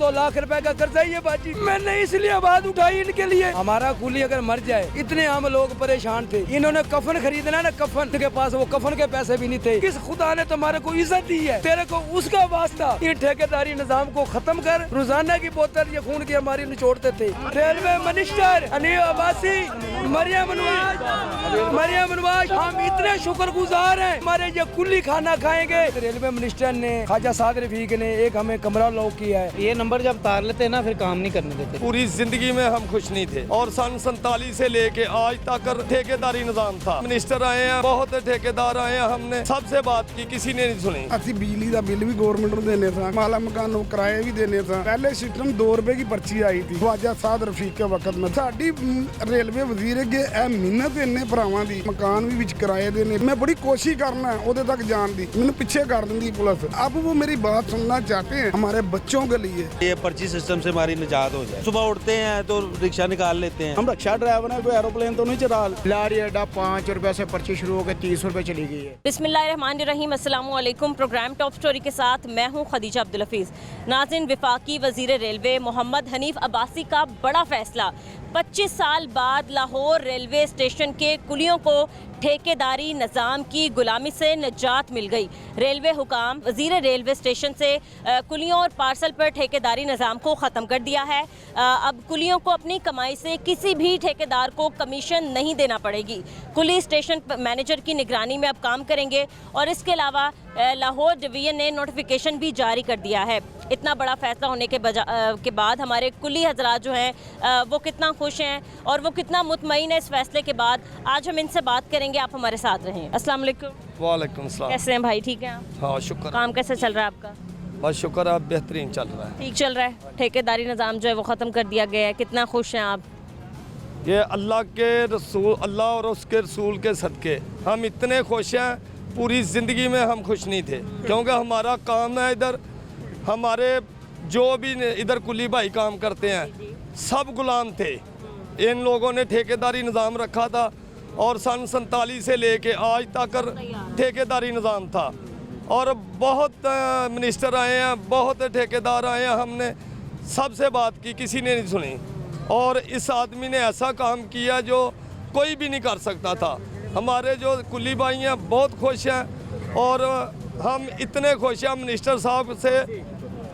2 लाख रुपए का कर्जा ही है बाजी। मैंने इसलिए आवाज उठाई इनके लिए। हमारा कुली अगर मर जाए, इतने हम लोग परेशान थे। इन्होंने कफन खरीदना ना, कफन के पास वो कफन के पैसे भी नहीं थे। किस खुदा ने तुम्हारे को इज्जत दी है, तेरे को उसका वास्ता। इन ठेकेदारी निजाम को खत्म कर। रोजाना की बोतल ये खून की हमारी निचोड़ते थे। रेलवे मिनिस्टर अनिल अब्बासी, मरियम नवाज, हम इतने शुक्रगुजार हैं। हमारे ये कुली खाना खाएंगे। रेलवे मिनिस्टर ने, ख्वाजा साद रफीक ने एक हमें कमरा लॉक किया है। ये नंबर जब तार लेते हैं ना, फिर काम नहीं करने देते। पूरी जिंदगी में हम खुश नहीं थे और सन 47 से लेके आज तक ठेकेदारी निजाम था। मिनिस्टर आए हैं, बहुत ठेकेदार आए हैं, हमने सबसे बात की, किसी ने नहीं सुनी। ਅਸੀਂ बिजली का बिल भी गवर्नमेंट को देने था, माला मकान को किराए भी देने था। पहले सिस्टम 2 रुपए की पर्ची आई थी ख्वाजा साद रफीक के वक्त में। साडी रेलवे वजीर अगे मिन्नत इन्ने भरावां दी, मकान भी विच किराए देने। मैं बड़ी कोशिश करना ओदे तक जान दी, मैंने पीछे कर दी पुलिस। अब वो मेरी बात सुनना चाहते हैं हमारे बच्चों के लिए। ये पर्ची सिस्टम से हमारी निजात हो जाए। सुबह उठते हैं तो रिक्शा निकाल लेते हैं। हम रक्षा ड्राइवर हैं, कोई एरोप्लेन तो नहीं चला। लारी अड्डा 5 रुपए से पर्ची शुरू होकर 30 रुपए चली गई है। बिस्मिल्लाहिर्रहमानिर्रहीम, अस्सलाम वालेकुम। प्रोग्राम टॉप स्टोरी के साथ मैं हूं खदीजा अब्दुल हफीज़। नाज़रीन, वफाकी वज़ीर रेलवे मोहम्मद हनीफ अब्बासी का बड़ा फैसला। 25 साल बाद लाहौर रेलवे स्टेशन के कुलियों को ठेकेदारी निज़ाम की गुलामी से निजात मिल गई। रेलवे हुकाम वज़ीर रेलवे स्टेशन से कुलियों और पार्सल पर ठेकेदारी निज़ाम को ख़त्म कर दिया है। अब कुलियों को अपनी कमाई से किसी भी ठेकेदार को कमीशन नहीं देना पड़ेगी। कुली स्टेशन मैनेजर की निगरानी में अब काम करेंगे और इसके अलावा लाहौर डिवीज़न ने नोटिफिकेशन भी जारी कर दिया है। इतना बड़ा फैसला होने के बाद हमारे कुली हजरात जो हैं वो कितना खुश हैं और वो कितना मुतमईन है इस फैसले के बाद, आज हम इनसे बात करेंगे। आप हमारे साथ रहें। अस्सलाम वालेकुम। वालेकुम सलाम। कैसे हैं भाई, ठीक हैं आप? हाँ शुक्र। काम कैसे चल रहा है आपका? बस शुक्र, आप बेहतरीन चल रहा है। ठीक चल रहा है। ठेकेदारी निज़ाम जो है वो ख़त्म कर दिया गया है, कितना खुश हैं आप? ये अल्लाह के रसूल, अल्लाह और उसके रसूल के सदके हम इतने खुश हैं। पूरी ज़िंदगी में हम खुश नहीं थे, क्योंकि हमारा काम है इधर, हमारे जो भी इधर कुली भाई काम करते हैं सब गुलाम थे। इन लोगों ने ठेकेदारी निज़ाम रखा था और सन 47 से लेके आज तक ठेकेदारी निज़ाम था। और बहुत मिनिस्टर आए हैं, बहुत ठेकेदार आए हैं, हमने सबसे बात की, किसी ने नहीं सुनी। और इस आदमी ने ऐसा काम किया जो कोई भी नहीं कर सकता था। हमारे जो कुली भाई हैं बहुत खुश हैं और हम इतने खुश हैं। मिनिस्टर साहब से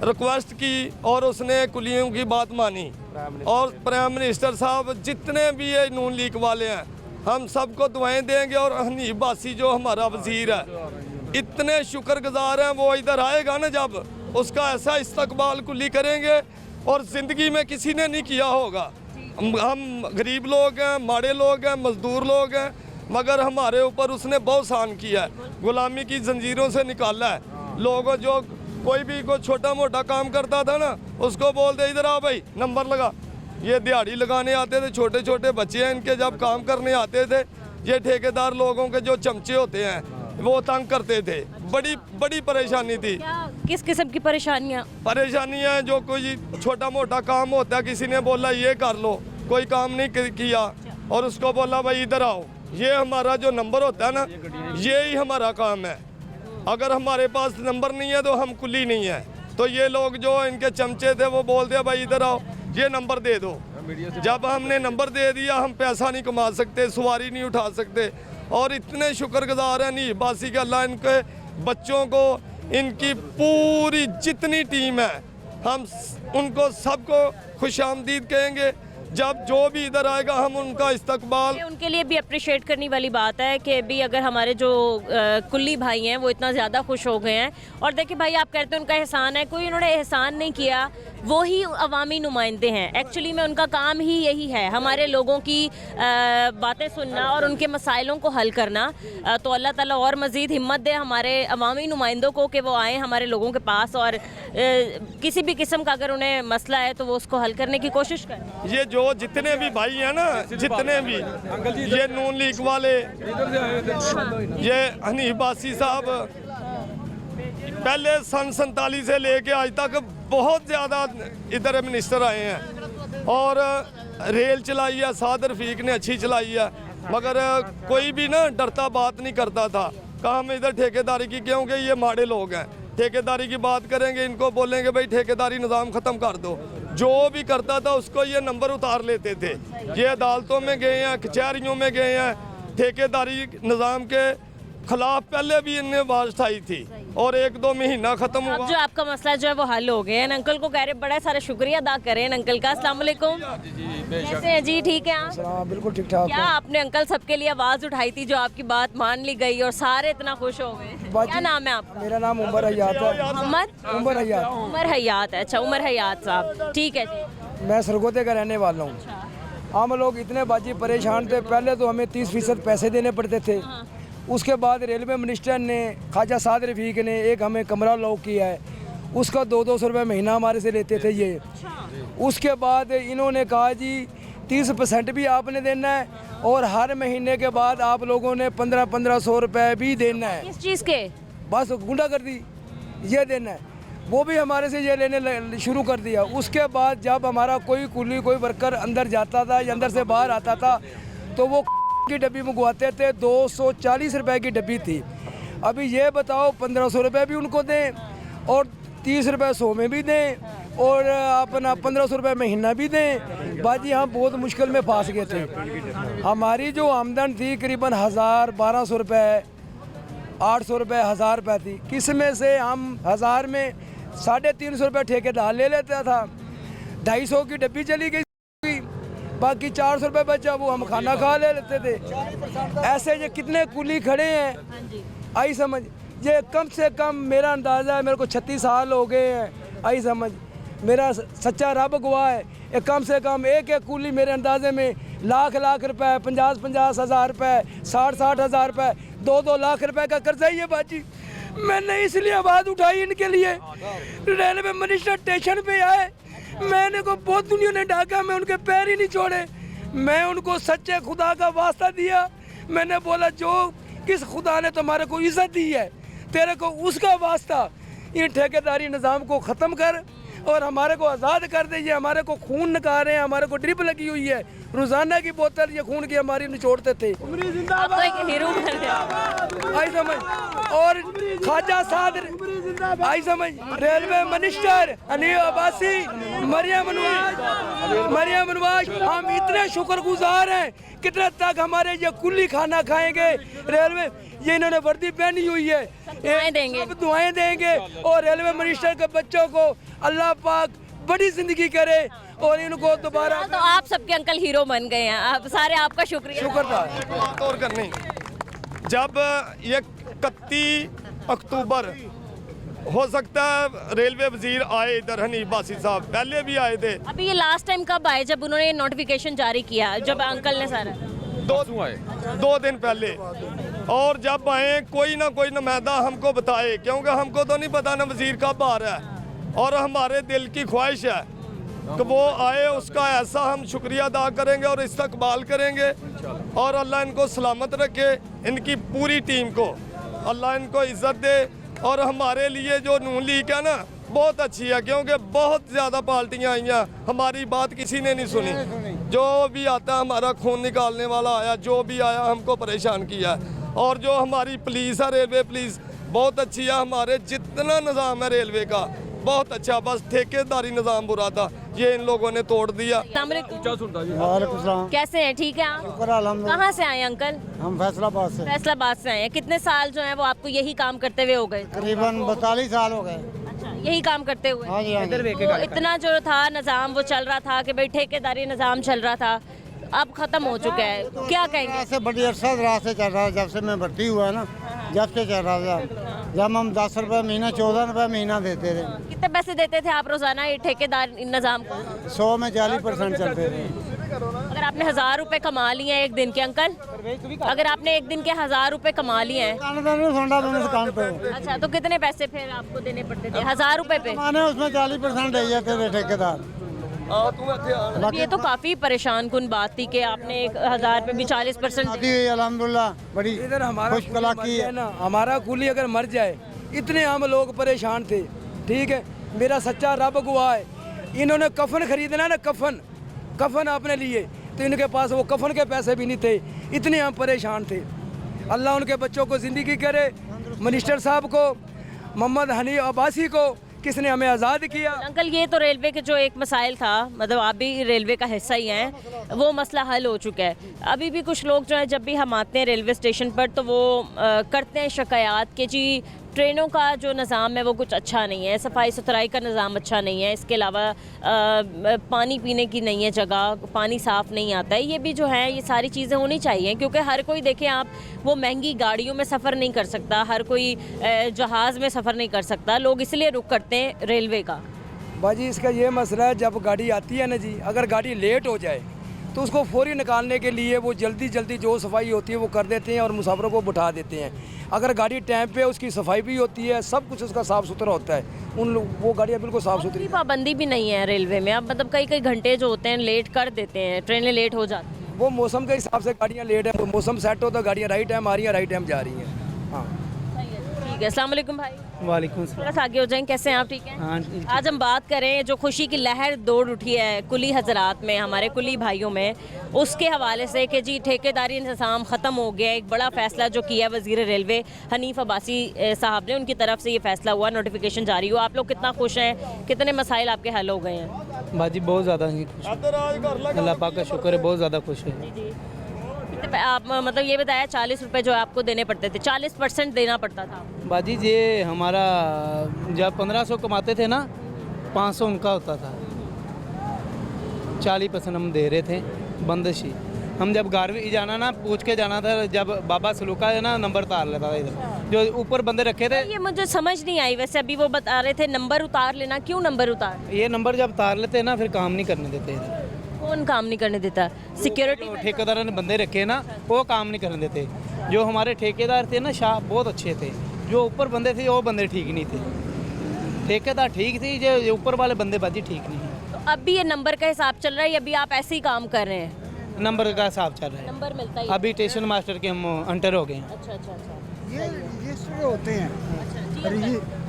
रिक्वेस्ट की और उसने कुलियों की बात मानी। और प्राइम मिनिस्टर साहब जितने भी ये नून लीग वाले हैं हम सबको दुआएं देंगे। और हनीफ अब्बासी जो हमारा वज़ीर है, इतने शुक्रगुजार हैं। वो इधर आएगा ना जब, उसका ऐसा इस्तकबाल कुली करेंगे और ज़िंदगी में किसी ने नहीं किया होगा। हम गरीब लोग हैं, माड़े लोग हैं, मज़दूर लोग हैं, मगर हमारे ऊपर उसने बहुत सहन किया है, गुलामी की जंजीरों से निकाला है। लोगों जो कोई भी कोई छोटा मोटा काम करता था ना, उसको बोल दे इधर आ भाई नंबर लगा। ये दिहाड़ी लगाने आते थे, छोटे छोटे बच्चे हैं इनके, जब काम करने आते थे ये ठेकेदार लोगों के जो चमचे होते हैं वो तंग करते थे। बड़ी बड़ी परेशानी थी। किस किस्म की परेशानियाँ जो कोई छोटा मोटा काम होता है, किसी ने बोला ये कर लो, कोई काम नहीं किया और उसको बोला भाई इधर आओ। ये हमारा जो नंबर होता है ना, ये ही हमारा काम है। अगर हमारे पास नंबर नहीं है तो हम कुली नहीं है। तो ये लोग जो इनके चमचे थे वो बोलते भाई इधर आओ, ये नंबर दे दो। जब हमने नंबर दे दिया, हम पैसा नहीं कमा सकते, सवारी नहीं उठा सकते। और इतने शुक्रगुजार हैं हनीफ अब्बासी के, अल्लाह इनके बच्चों को, इनकी पूरी जितनी टीम है, हम उनको सबको खुशामदीद कहेंगे। जब जो भी इधर आएगा हम उनका इस्तकबाल। उनके लिए भी अप्रिशिएट करने वाली बात है कि भी अगर हमारे जो कुल्ली भाई हैं वो इतना ज़्यादा खुश हो गए हैं। और देखिए भाई, आप कहते हैं उनका एहसान है, कोई उन्होंने एहसान नहीं किया, वो ही अवामी नुमाइंदे हैं। एक्चुअली में उनका काम ही यही है, हमारे लोगों की बातें सुनना और उनके मसाइलों को हल करना। तो अल्लाह ताला और मज़ीद हिम्मत दे हमारे अवामी नुमाइंदों को कि वो आएँ हमारे लोगों के पास और किसी भी किस्म का अगर उन्हें मसला है तो वो उसको हल करने की कोशिश करें। ये जो जितने भी भाई हैं ना, जितने भी ये नून लीग वाले, ये हनीफ अब्बासी साहब पहले सन 47 से लेके आज तक बहुत ज़्यादा इधर मिनिस्टर आए हैं और रेल चलाई है, साद रफीक ने अच्छी चलाई है, मगर कोई भी ना डरता बात नहीं करता था। काम इधर ठेकेदारी की, क्योंकि ये माड़े लोग हैं, ठेकेदारी की बात करेंगे, इनको बोलेंगे भाई ठेकेदारी निज़ाम ख़त्म कर दो। जो भी करता था उसको ये नंबर उतार लेते थे। ये अदालतों में गए हैं, कचहरियों में गए हैं, ठेकेदारी निज़ाम के खिलाफ पहले भी इनने आवाज़ उठाई थी और 1-2 महीना ख़त्म अब हुआ। जो आपका मसला जो है वो हल हो गया है। अंकल को कह रहे बड़ा सारा शुक्रिया अदा करें अंकल का। अस्सलाम वालेकुम, कैसे हैं जी? ठीक है आप? हाँ बिल्कुल ठीक ठाक क्या आपने अंकल सबके लिए आवाज उठाई थी जो आपकी बात मान ली गई और सारे इतना खुश हो गए? क्या नाम है आपका? मेरा नाम उमर हयात है। मोहम्मद उमर हयात। उमर हयात है। अच्छा, उमर हयात साहब, ठीक है जी। मैं सरगोदे का रहने वाला हूँ। हम लोग इतने बाजी परेशान थे। पहले तो हमें 30% पैसे देने पड़ते थे। उसके बाद रेलवे मिनिस्टर ने, ख्वाजा साद रफीक ने एक हमें कमरा लॉक किया है, उसका 200-200 रुपये महीना हमारे से लेते थे ये। उसके बाद इन्होंने कहा जी 30% भी आपने देना है और हर महीने के बाद आप लोगों ने 1500 रुपये भी देना है। किस चीज़ के? बस गुंडागर्दी ये देना है। वो भी हमारे से ये लेने शुरू कर दिया। उसके बाद जब हमारा कोई कुली कोई वर्कर अंदर जाता था या अंदर से बाहर आता था तो वो की डब्बी मंगवाते थे। 240 रुपए की डब्बी थी। अभी ये बताओ 1500 रुपये भी उनको दें और 30 रुपये 100 में भी दें और अपना 1500 रुपये महीना भी दें। बाजी हम बहुत मुश्किल में फंस गए थे। हमारी जो आमदन थी करीबन 1000-1200 रुपये, 800 रुपये, 1000 रुपये थी। किसमें से हम 1000 में 350 रुपये ठेकेदार ले लेता था। 250 की डब्बी चली गई, बाकी 400 रुपये बचा वो हम खाना खा ले लेते थे। ऐसे ये कितने कुली खड़े हैं आई समझ। ये कम से कम मेरा अंदाज़ा है मेरे को 36 साल हो गए हैं आई समझ। मेरा सच्चा रब गवाह है। ये कम से कम एक कुली मेरे अंदाजे में लाख रुपए, 50 हज़ार रुपये, 60 हज़ार रुपये, 2 लाख रुपए का कर्जा ही है बाजी। मैंने इसलिए आवाज़ उठाई इनके लिए। रेलवे मिनिस्टर स्टेशन पे आए, मैंने को बहुत दुनिया ने डाका, मैं उनके पैर ही नहीं छोड़े। मैं उनको सच्चे खुदा का वास्ता दिया। मैंने बोला जो किस खुदा ने तुम्हारे को इज्जत दी है तेरे को उसका वास्ता, इन ठेकेदारी निज़ाम को ख़त्म कर और हमारे को आज़ाद कर दे। ये हमारे को खून निकाल रहे हैं, हमारे को ड्रिप लगी हुई है, रोज़ाना की बोतल ये खून की हमारी निचोड़ते थे। आपको एक हीरो बन गया। आई समझ। और ख्वाजा साद आई समझ, रेलवे मिनिस्टर हनीफ अब्बासी, मरियम नवाज, हम इतने शुक्रगुजार हैं। कितने तक हमारे ये कुल्ली खाना खाएंगे रेलवे, ये इन्होंने वर्दी पहनी हुई है, दुआएं देंगे। सब दुआएं देंगे और रेलवे मिनिस्टर के बच्चों को अल्लाह पाक बड़ी जिंदगी करे और इनको दोबारा। तो आप सबके अंकल हीरो बन गए हैं। आप सारे आपका शुक्रिया। शुक्र बात और करनी, जब ये 31 अक्टूबर हो सकता है रेलवे वजीर आए इधर, हनीफ अब्बासी साहब पहले भी आए थे। अभी ये लास्ट टाइम कब आए जब उन्होंने नोटिफिकेशन जारी किया, जब अंकल ने सारा 2 दिन पहले। और जब आए कोई ना कोई नुमाइंदा हमको बताए, क्योंकि हमको तो नहीं पता ना वजीर कब आ रहा है। और हमारे दिल की ख्वाहिश है कि वो आए, उसका ऐसा हम शुक्रिया अदा करेंगे और इस्तकबाल करेंगे। और अल्लाह इनको सलामत रखे, इनकी पूरी टीम को अल्लाह इनको इज़्ज़त दे। और हमारे लिए जो नून लीग है ना बहुत अच्छी है, क्योंकि बहुत ज़्यादा पार्टियाँ आई हैं, हमारी बात किसी ने नहीं सुनी। जो भी आता हमारा खून निकालने वाला आया, जो भी आया हमको परेशान किया। और जो हमारी पुलिस है, रेलवे पुलिस बहुत अच्छी है। हमारे जितना निज़ाम है रेलवे का बहुत अच्छा, बस ठेकेदारी निज़ाम बुरा था, ये इन लोगों ने तोड़ दिया। वालेकुम। कैसे हैं? ठीक है आप? कहाँ से आए अंकल? हम फैसलाबाद से फैसलाबाद से आए हैं। कितने साल जो है वो आपको यही काम करते हुए हो गए? करीबन 42 साल हो गए। अच्छा, यही काम करते हुए। हाँ जी, हाँ जी। तो इतना जो था निज़ाम वो चल रहा था कि भाई ठेकेदारी निज़ाम चल रहा था, अब खत्म हो चुका है, क्या कहेंगे? ऐसे बड़ी अरसा रात से चल रहा है, जब से मैं भर्ती हुआ है ना, जब से चल रहा था। जब हम 10 रुपये महीना, 14 रुपये महीना देते थे। कितने पैसे देते थे आप रोजाना ये ठेकेदार निज़ाम को? 100 में 40% चलते थे। अगर आपने 1000 रुपए कमा लिए हैं एक दिन के अंकल, अगर आपने एक दिन के 1000 रुपए कमा लिए हैं, अच्छा तो कितने पैसे फिर आपको देने पड़ते थे 1000 रुपए पे? माने उसमें 40% दे जाते थे ठेकेदार। ये तो काफी परेशान कुन बात थी कि आपने 1000 पे भी 40% अल्हम्दुलिल्लाह बड़ी इधर हमारा खुशकला की है ना। हमारा कुली अगर मर जाए, इतने हम लोग परेशान थे। ठीक है, मेरा सच्चा रब गवाह है। इन्होंने कफन खरीदना ना, कफन अपने लिए, तो इनके पास वो कफन के पैसे भी नहीं थे। इतने हम परेशान थे। अल्लाह उनके बच्चों को ज़िंदगी करे, मिनिस्टर साहब को मोहम्मद हनीफ अब्बासी को किसने हमें आज़ाद किया। अंकल ये तो रेलवे के जो एक मसाइल था, मतलब आप भी रेलवे का हिस्सा ही हैं, वो मसला हल हो चुका है। अभी भी कुछ लोग जो है जब भी हम आते हैं रेलवे स्टेशन पर तो वो करते हैं शिकायत कि जी ट्रेनों का जो निज़ाम है वो कुछ अच्छा नहीं है, सफाई सुथराई का निज़ाम अच्छा नहीं है, इसके अलावा पानी पीने की नहीं है जगह, पानी साफ़ नहीं आता है। ये भी जो है ये सारी चीज़ें होनी चाहिए, क्योंकि हर कोई देखें आप वो महंगी गाड़ियों में सफ़र नहीं कर सकता, हर कोई जहाज़ में सफ़र नहीं कर सकता, लोग इसलिए रुक करते हैं रेलवे का। बाजी इसका ये मसला है, जब गाड़ी आती है ना जी, अगर गाड़ी लेट हो जाए तो उसको फौरी निकालने के लिए वो जल्दी जल्दी जो सफाई होती है वो कर देते हैं और मुसाफिरों को बिठा देते हैं। अगर गाड़ी टाइम पे उसकी सफाई भी होती है, सब कुछ उसका साफ़ सुथरा होता है, वो गाड़ियाँ बिल्कुल साफ़ सुथरी। पाबंदी भी नहीं है रेलवे में, अब मतलब कई घंटे जो होते हैं लेट कर देते हैं, ट्रेनें लेट हो जाती हैं। वो मौसम के हिसाब से गाड़ियाँ लेट है, तो मौसम सेट हो तो गाड़ियाँ राइट टाइम आ रही हैं, राइट टाइम जा रही हैं। हाँ ठीक है, अस्सलाम वालेकुम भाई। वालेकुम सलाम। थोड़ा सा आगे हो जाएं, कैसे हैं आप? ठीक है। हाँ ठीक। आज हम बात करें जो खुशी की लहर दौड़ उठी है कुली हजरात में, हमारे कुली भाइयों में, उसके हवाले से कि जी ठेकेदारी निज़ाम ख़त्म हो गया। एक बड़ा फ़ैसला जो किया वज़ीर रेलवे हनीफ अब्बासी साहब ने, उनकी तरफ से ये फ़ैसला हुआ, नोटिफिकेशन जारी हुआ। आप लोग कितना खुश हैं? कितने मसाइल आपके हल हो गए हैं? बाजी बहुत ज़्यादा ही खुश है, अल्लाह पाक का शुक्र है, बहुत ज़्यादा खुश है। आप मतलब ये बताया 40 रुपये जो आपको देने पड़ते थे, 40% देना पड़ता था। बाजी ये हमारा जब 1500 कमाते थे ना, 500 उनका होता था, 40% हम दे रहे थे बंदिश ही। हम जब 11वीं जाना ना, पूछ के जाना था, जब बाबा सलूका है ना नंबर उतार लेता था इधर, जो ऊपर बंदे रखे थे। ये मुझे समझ नहीं आई वैसे, अभी वो बता रहे थे नंबर उतार लेना, क्यों नंबर उतार? ये नंबर जब उतार लेते हैं ना फिर काम नहीं करने देते इधर। कौन काम नहीं करने देता? सिक्योरिटी जो ठेकेदारों ने बंदे रखे ना वो काम नहीं करने देते। जो हमारे ठेकेदार थे ना शाह बहुत अच्छे थे, जो ऊपर बंदे थे वो बंदे ठीक नहीं थे। ठेकेदार ठीक थी, जो ऊपर वाले बंदे बाजी ठीक नहीं है। तो अब भी ये नंबर का हिसाब चल रहा है या अभी आप ऐसे ही काम कर रहे हैं? नंबर का हिसाब चल रहा है, नंबर मिलता ही अभी स्टेशन मास्टर के हम अंटर हो गए हैं। अच्छा अच्छा अच्छा। ये रजिस्टर होते हैं,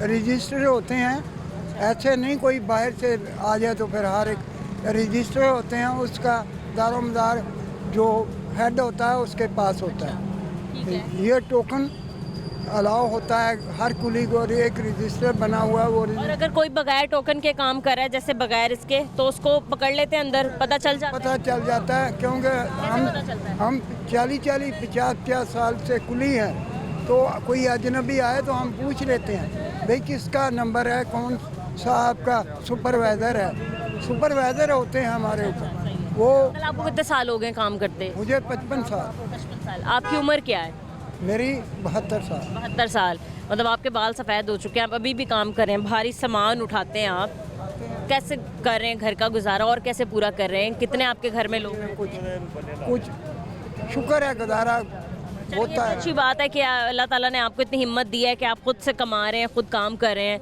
रजिस्टर होते हैं, ऐसे नहीं कोई बाहर से आ जाए तो फिर हर एक रजिस्टर होते हैं, उसका दारोमदार जो हेड होता है उसके पास होता है। ये टोकन अलाउ होता है हर कुली को, एक रजिस्टर बना हुआ है वो। और अगर कोई बगैर टोकन के काम कर रहा है, जैसे बगैर इसके, तो उसको पकड़ लेते हैं अंदर, पता चल जाता है? पता चल जाता है, क्योंकि हम 40-50 साल से कुली हैं, तो कोई अजनबी आए तो हम पूछ लेते हैं भाई किसका नंबर है, कौन सा आपका सुपरवाइज़र है। सुपरवाइज़र होते हैं हमारे ऊपर वो। आपको कितने साल हो गए काम करते? मुझे 55 साल। 55 साल। आपकी उम्र क्या है? मेरी 72 साल। 72 साल, मतलब आपके बाल सफ़ेद हो चुके हैं, आप अभी भी काम कर रहे हैं, भारी सामान उठाते हैं आप। कैसे कर रहे हैं घर का गुजारा और कैसे पूरा कर रहे हैं? कितने आपके घर में लोग हैं? कुछ शुक्र है, गुजारा होता है। अच्छी बात है कि अल्लाह ताला ने आपको इतनी हिम्मत दी है कि आप खुद से कमा रहे हैं, खुद काम कर रहे हैं।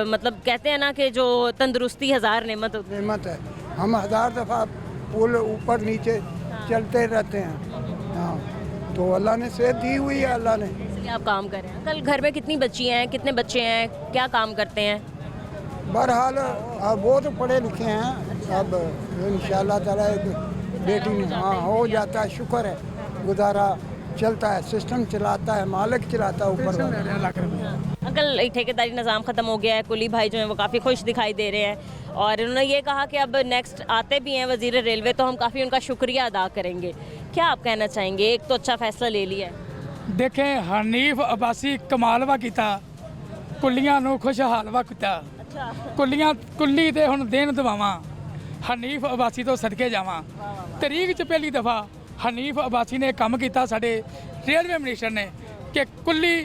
मतलब कहते हैं ना कि जो तंदुरुस्ती 1000 नेमत होती है। नेमत है, हम 1000 दफ़ा पुल ऊपर नीचे चलते रहते हैं। हाँ, तो अल्लाह ने सेहत दी हुई है, अल्लाह ने, इसलिए आप काम कर रहे हैं। कल घर में कितनी बच्ची हैं, कितने बच्चे हैं, क्या काम करते हैं? बहरहाल अब वो तो पढ़े लिखे हैं, अब इंशाअल्लाह ताला एक बेटी ने हाँ हो जाता है, शुक्र है, गुजारा चलता है, सिस्टम चलाता है, मालिक चलाता है ऊपर वाला। अंकल एक ठेकेदारी निज़ाम ख़त्म हो गया है, कुली भाई जो हैं वो काफ़ी खुश दिखाई दे रहे हैं और उन्होंने ये कहा कि अब नेक्स्ट आते भी हैं वज़ीर रेलवे तो हम काफ़ी उनका शुक्रिया अदा करेंगे। क्या आप कहना चाहेंगे? एक तो अच्छा फैसला ले लिया है। देखें हनीफ अब्बासी कमाल वा कीता, कुलियां नूं खुशहाल वा कीता। कुलियां कुली ते हुण देन दवावां, हनीफ अब्बासी तो सदके जावां। तरीक च पहली दफ़ा हनीफ अब्बासी ने काम किया साडे रेलवे मिनिस्टर ने कि कुली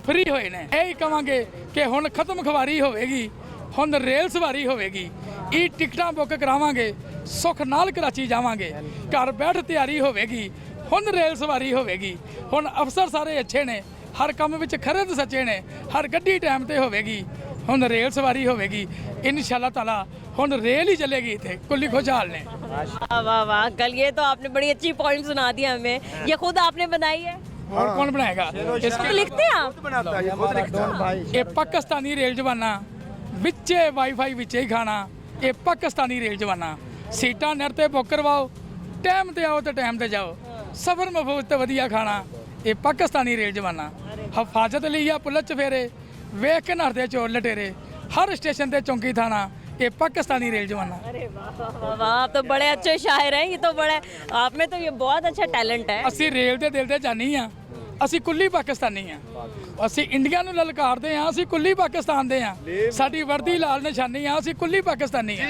फ्री होए ने। यही कहांगे कि हुण खत्म खवारी होवेगी, हुण रेल सवारी होवेगी, ई टिकटां बुक करावांगे, सुख नाल कराची जावांगे, घर बैठ तैयारी होवेगी, हुण रेल सवारी होवेगी। हुण अफसर सारे अच्छे ने, हर काम विच खरे ते सच्चे ने, हर गड्डी टाइम ते होवेगी, हुण रेल सवारी होवेगी। इंशाअल्लाह ताला हुण रेल ही चलेगी इत्थे कुली खुशहाल ने। वाह वाह वाह, कल ये तो आपने बड़ी अच्छी पॉइंट सुना दी हमें। ये खुद आपने बनाई है? और कौन बनाएगा? इसको लिखते हैं आप? ये पाकिस्तानी रेल जवाना विचे वाईफाई विचे ही खाना, ये पाकिस्तानी रेल जवाना। सीटां नेट ते बुक करवाओ, टाइम ते आओ तो टाइम ते जाओ, सफर महफूज ते वधिया खाना, ये पाकिस्तानी रेल जवाना। हिफाजत ਲਈ ਆ ਪੁਲਿਸ ਚ ਫੇਰੇ ਵੇਖ ਕੇ ਨੱਠਦੇ ਚੋਰ ਲਟੇਰੇ ਹਰ स्टेशन ਤੇ ਚੌਂਕੀ ਥਾਣਾ ये पाकिस्तानी रेल जवाना। अरे वाह वाह वाह, आप तो बड़े अच्छे शायर हैं। ये तो बड़े, आप में तो ये बहुत अच्छा टैलेंट है। ਅਸੀਂ ਰੇਲ ਦੇ ਦਿਲ ਤੇ ਜਾਨੀ ਆ, ਅਸੀਂ ਕੁੱਲੀ ਪਾਕਿਸਤਾਨੀ ਆ, ਅਸੀਂ ਇੰਡੀਆ ਨੂੰ ਲਲਕਾਰਦੇ ਆ, ਅਸੀਂ ਕੁੱਲੀ ਪਾਕਿਸਤਾਨ ਦੇ ਆ, ਸਾਡੀ ਵਰਦੀ ਲਾਲ ਨਿਸ਼ਾਨੀ ਆ, ਅਸੀਂ ਕੁੱਲੀ ਪਾਕਿस्तानी ਆ।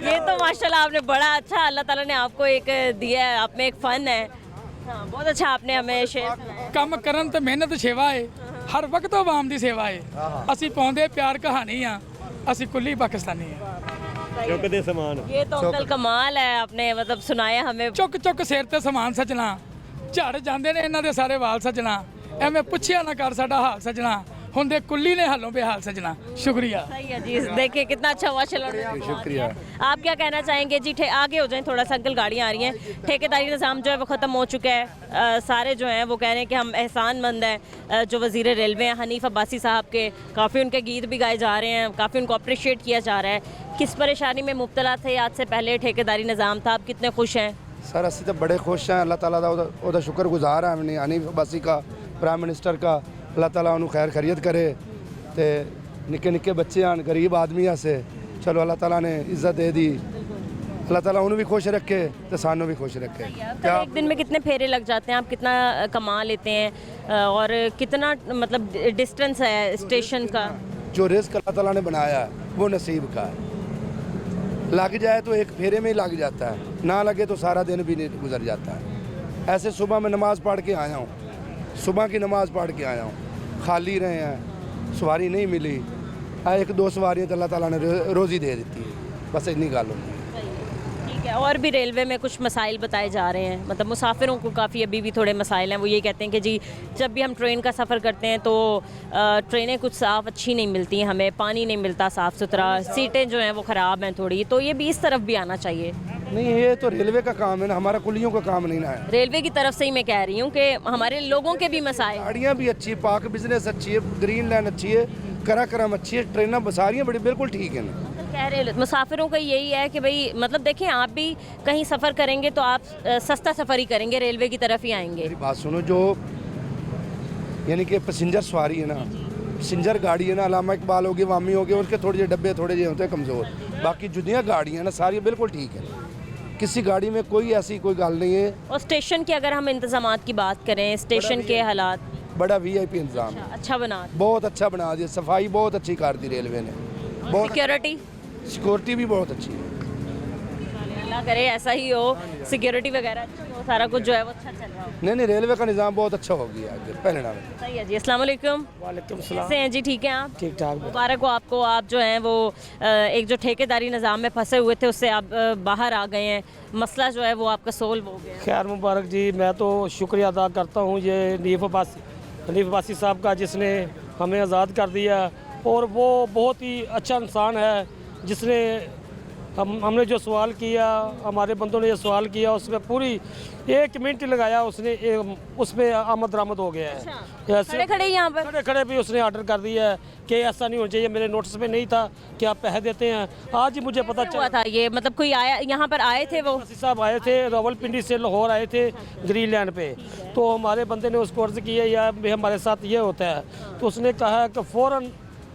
ये तो माशाल्लाह आपने बड़ा अच्छा, अल्लाह ताला ने आपको एक दिया है, आप में एक फन है। हाँ, बहुत अच्छा आपने हमें शेयर सुनाया। ਕੰਮ ਕਰਨ ਤੇ ਮਿਹਨਤ ਸੇਵਾ ਏ, ਹਰ ਵਕਤ ਆਵਾਮ ਦੀ ਸੇਵਾ ਏ, ਅਸੀਂ ਪਾਉਂਦੇ ਪਿਆਰ ਕਹਾਣੀ ਆ, ਅਸੀਂ ਕੁੱਲੀ ਪਾਕਿस्तानी ਆ। चुकते समान ये तो अंकल कमाल है, आपने मतलब सुनाया हमें। ਚੁੱਕ ਚੁੱਕ ਸਿਰ ਤੇ ਸਮਾਨ ਸਜਣਾ, ਝੜ ਜਾਂਦੇ ਨੇ ਇਹਨਾਂ ਦੇ ਸਾਰੇ ਵਾਲ ਸਜਣਾ, ਐਵੇਂ ਪੁੱਛਿਆ ਨਾ ਕਰ ਸਾਡਾ ਹਾਲ सजना, ਹੁੰਦੇ ਕੁੱਲੀ ਨੇ ਹਾਲੋਂ बेहाल सजना। शुक्रिया। सही है जी, देखिए कितना अच्छा माशाल्लाह। शुक्रिया। आप क्या कहना चाहेंगे जी? आगे हो जाएं थोड़ा सा अंकल, गाड़ियाँ आ रही हैं। ठेकेदारी निज़ाम जो है वो ख़त्म हो चुका है। सारे जो हैं वो कह रहे हैं कि हम एहसानमंद हैं। जो वज़ीर रेलवे हैं हनीफ अब्बासी साहब के, काफ़ी उनके गीत भी गाए जा रहे हैं, काफ़ी उनको अप्रिशिएट किया जा रहा है। किस परेशानी में मुब्तला थे आज से पहले ठेकेदारी निज़ाम था, आप कितने खुश हैं? सर असं तो बड़े खुश हैं, अल्लाह ताला दा ओदा शुक्रगुजार है हमने हनीफ अब्बासी का, प्राइम मिनिस्टर का। अल्लाह ताला उन्होंने खैर खैरियत करे ते निक्के निक्के बच्चे आन गरीब आदमियों से, चलो अल्लाह ताला ने इज्जत दे दी, अल्लाह ताला उन्हें भी खुश रखे तो सानू भी खुश रखे। क्या एक दिन में कितने फेरे लग जाते हैं, आप कितना कमा लेते हैं और कितना मतलब डिस्टेंस है स्टेशन का? जो रिस्क अल्लाह ताला ने बनाया है वो नसीब का है, लग जाए तो एक फेरे में ही लग जाता है, ना लगे तो सारा दिन भी नहीं गुजर जाता है। ऐसे सुबह में नमाज़ पढ़ के आया हूँ, सुबह की नमाज़ पढ़ के आया हूँ, खाली रहे हैं, सवारी नहीं मिली, एक दो सवारियाँ तो अल्लाह ताला ने रोज़ी दे देती है, बस इतनी गल होती है। ठीक है। और भी रेलवे में कुछ मसाइल बताए जा रहे हैं, मतलब मुसाफिरों को काफ़ी अभी भी थोड़े मसाइल हैं। वो ये कहते हैं कि जी जब भी हम ट्रेन का सफ़र करते हैं तो ट्रेनें कुछ साफ़ अच्छी नहीं मिलती हैं, हमें पानी नहीं मिलता साफ़ सुथरा, सीटें जो हैं वो ख़राब हैं थोड़ी, तो ये भी इस तरफ भी आना चाहिए। नहीं ये तो रेलवे का काम है ना, हमारा कुलियों का काम नहीं ना है। रेलवे की तरफ से ही मैं कह रही हूँ कि हमारे लोगों के भी मसाइल। गाड़ियाँ भी अच्छी, पाक बिजनेस अच्छी है, ग्रीन लाइन अच्छी है, कराक्रम अच्छी है, ट्रेनें सारियाँ बड़ी बिल्कुल ठीक है ना। कह रहे मुसाफिरों का यही है कि भाई मतलब देखें, आप भी कहीं सफ़र करेंगे तो आप सस्ता सफ़र ही करेंगे, रेलवे की तरफ ही आएंगे। मेरी बात सुनो, जो यानी कि पैसेंजर सवारी है ना, पैसेंजर गाड़ी है ना, अलामा इकबाल हो गए, वामी हो गए, उनके थोड़े जे डब्बे थोड़े जे होते हैं कमज़ोर, बाकी जुदियाँ गाड़ियाँ ना सारी बिल्कुल ठीक है, किसी गाड़ी में कोई ऐसी कोई गल नहीं है। और स्टेशन के अगर हम इंतजामात की बात करें, स्टेशन के हालात बड़ा VIP इंतज़ाम है, अच्छा बना, बहुत अच्छा बना दिया, सफाई बहुत अच्छी कर दी रेलवे ने, बहुत सिक्योरिटी भी बहुत अच्छी है। अल्लाह करे ऐसा ही हो, सिक्योरिटी वगैरह अच्छी हो, सारा कुछ जो है वो अच्छा चल रहा हो। नहीं रेलवे का निज़ाम बहुत अच्छा हो गया है पहले ना। सही है जी। अस्सलाम वालेकुम। वालेकुम कैसे हैं जी? ठीक हैं आप? ठीक ठाक। मुबारक हो आपको, आप जो हैं वो एक जो ठेकेदारी निज़ाम में फंसे हुए थे उससे आप बाहर आ गए हैं, मसला जो है वो आपका सोल्व हो गया। खैर मुबारक जी, मैं तो शुक्रिया अदा करता हूँ ये हनीफ अब्बासी साहब का, जिसने हमें आज़ाद कर दिया, और वो बहुत ही अच्छा इंसान है, जिसने हमने जो सवाल किया, हमारे बंदों ने जो सवाल किया, उसमें पूरी 1 मिनट लगाया, उसने उसमें आमद दरामद हो गया है। खड़े खड़े यहाँ पर खड़े खड़े भी उसने ऑर्डर कर दिया है कि ऐसा नहीं होना चाहिए, मेरे नोटिस में नहीं था कि आप पैसे देते हैं। आज ही मुझे पता हुआ था ये, मतलब कोई आया यहाँ पर, आए थे वो साहब आए थे, रावलपिंडी से लाहौर आए थे ग्रीन लैंड पे, तो हमारे बंदे ने उसको अर्ज़ किया या हमारे साथ ये होता है, तो उसने कहा कि फ़ौरन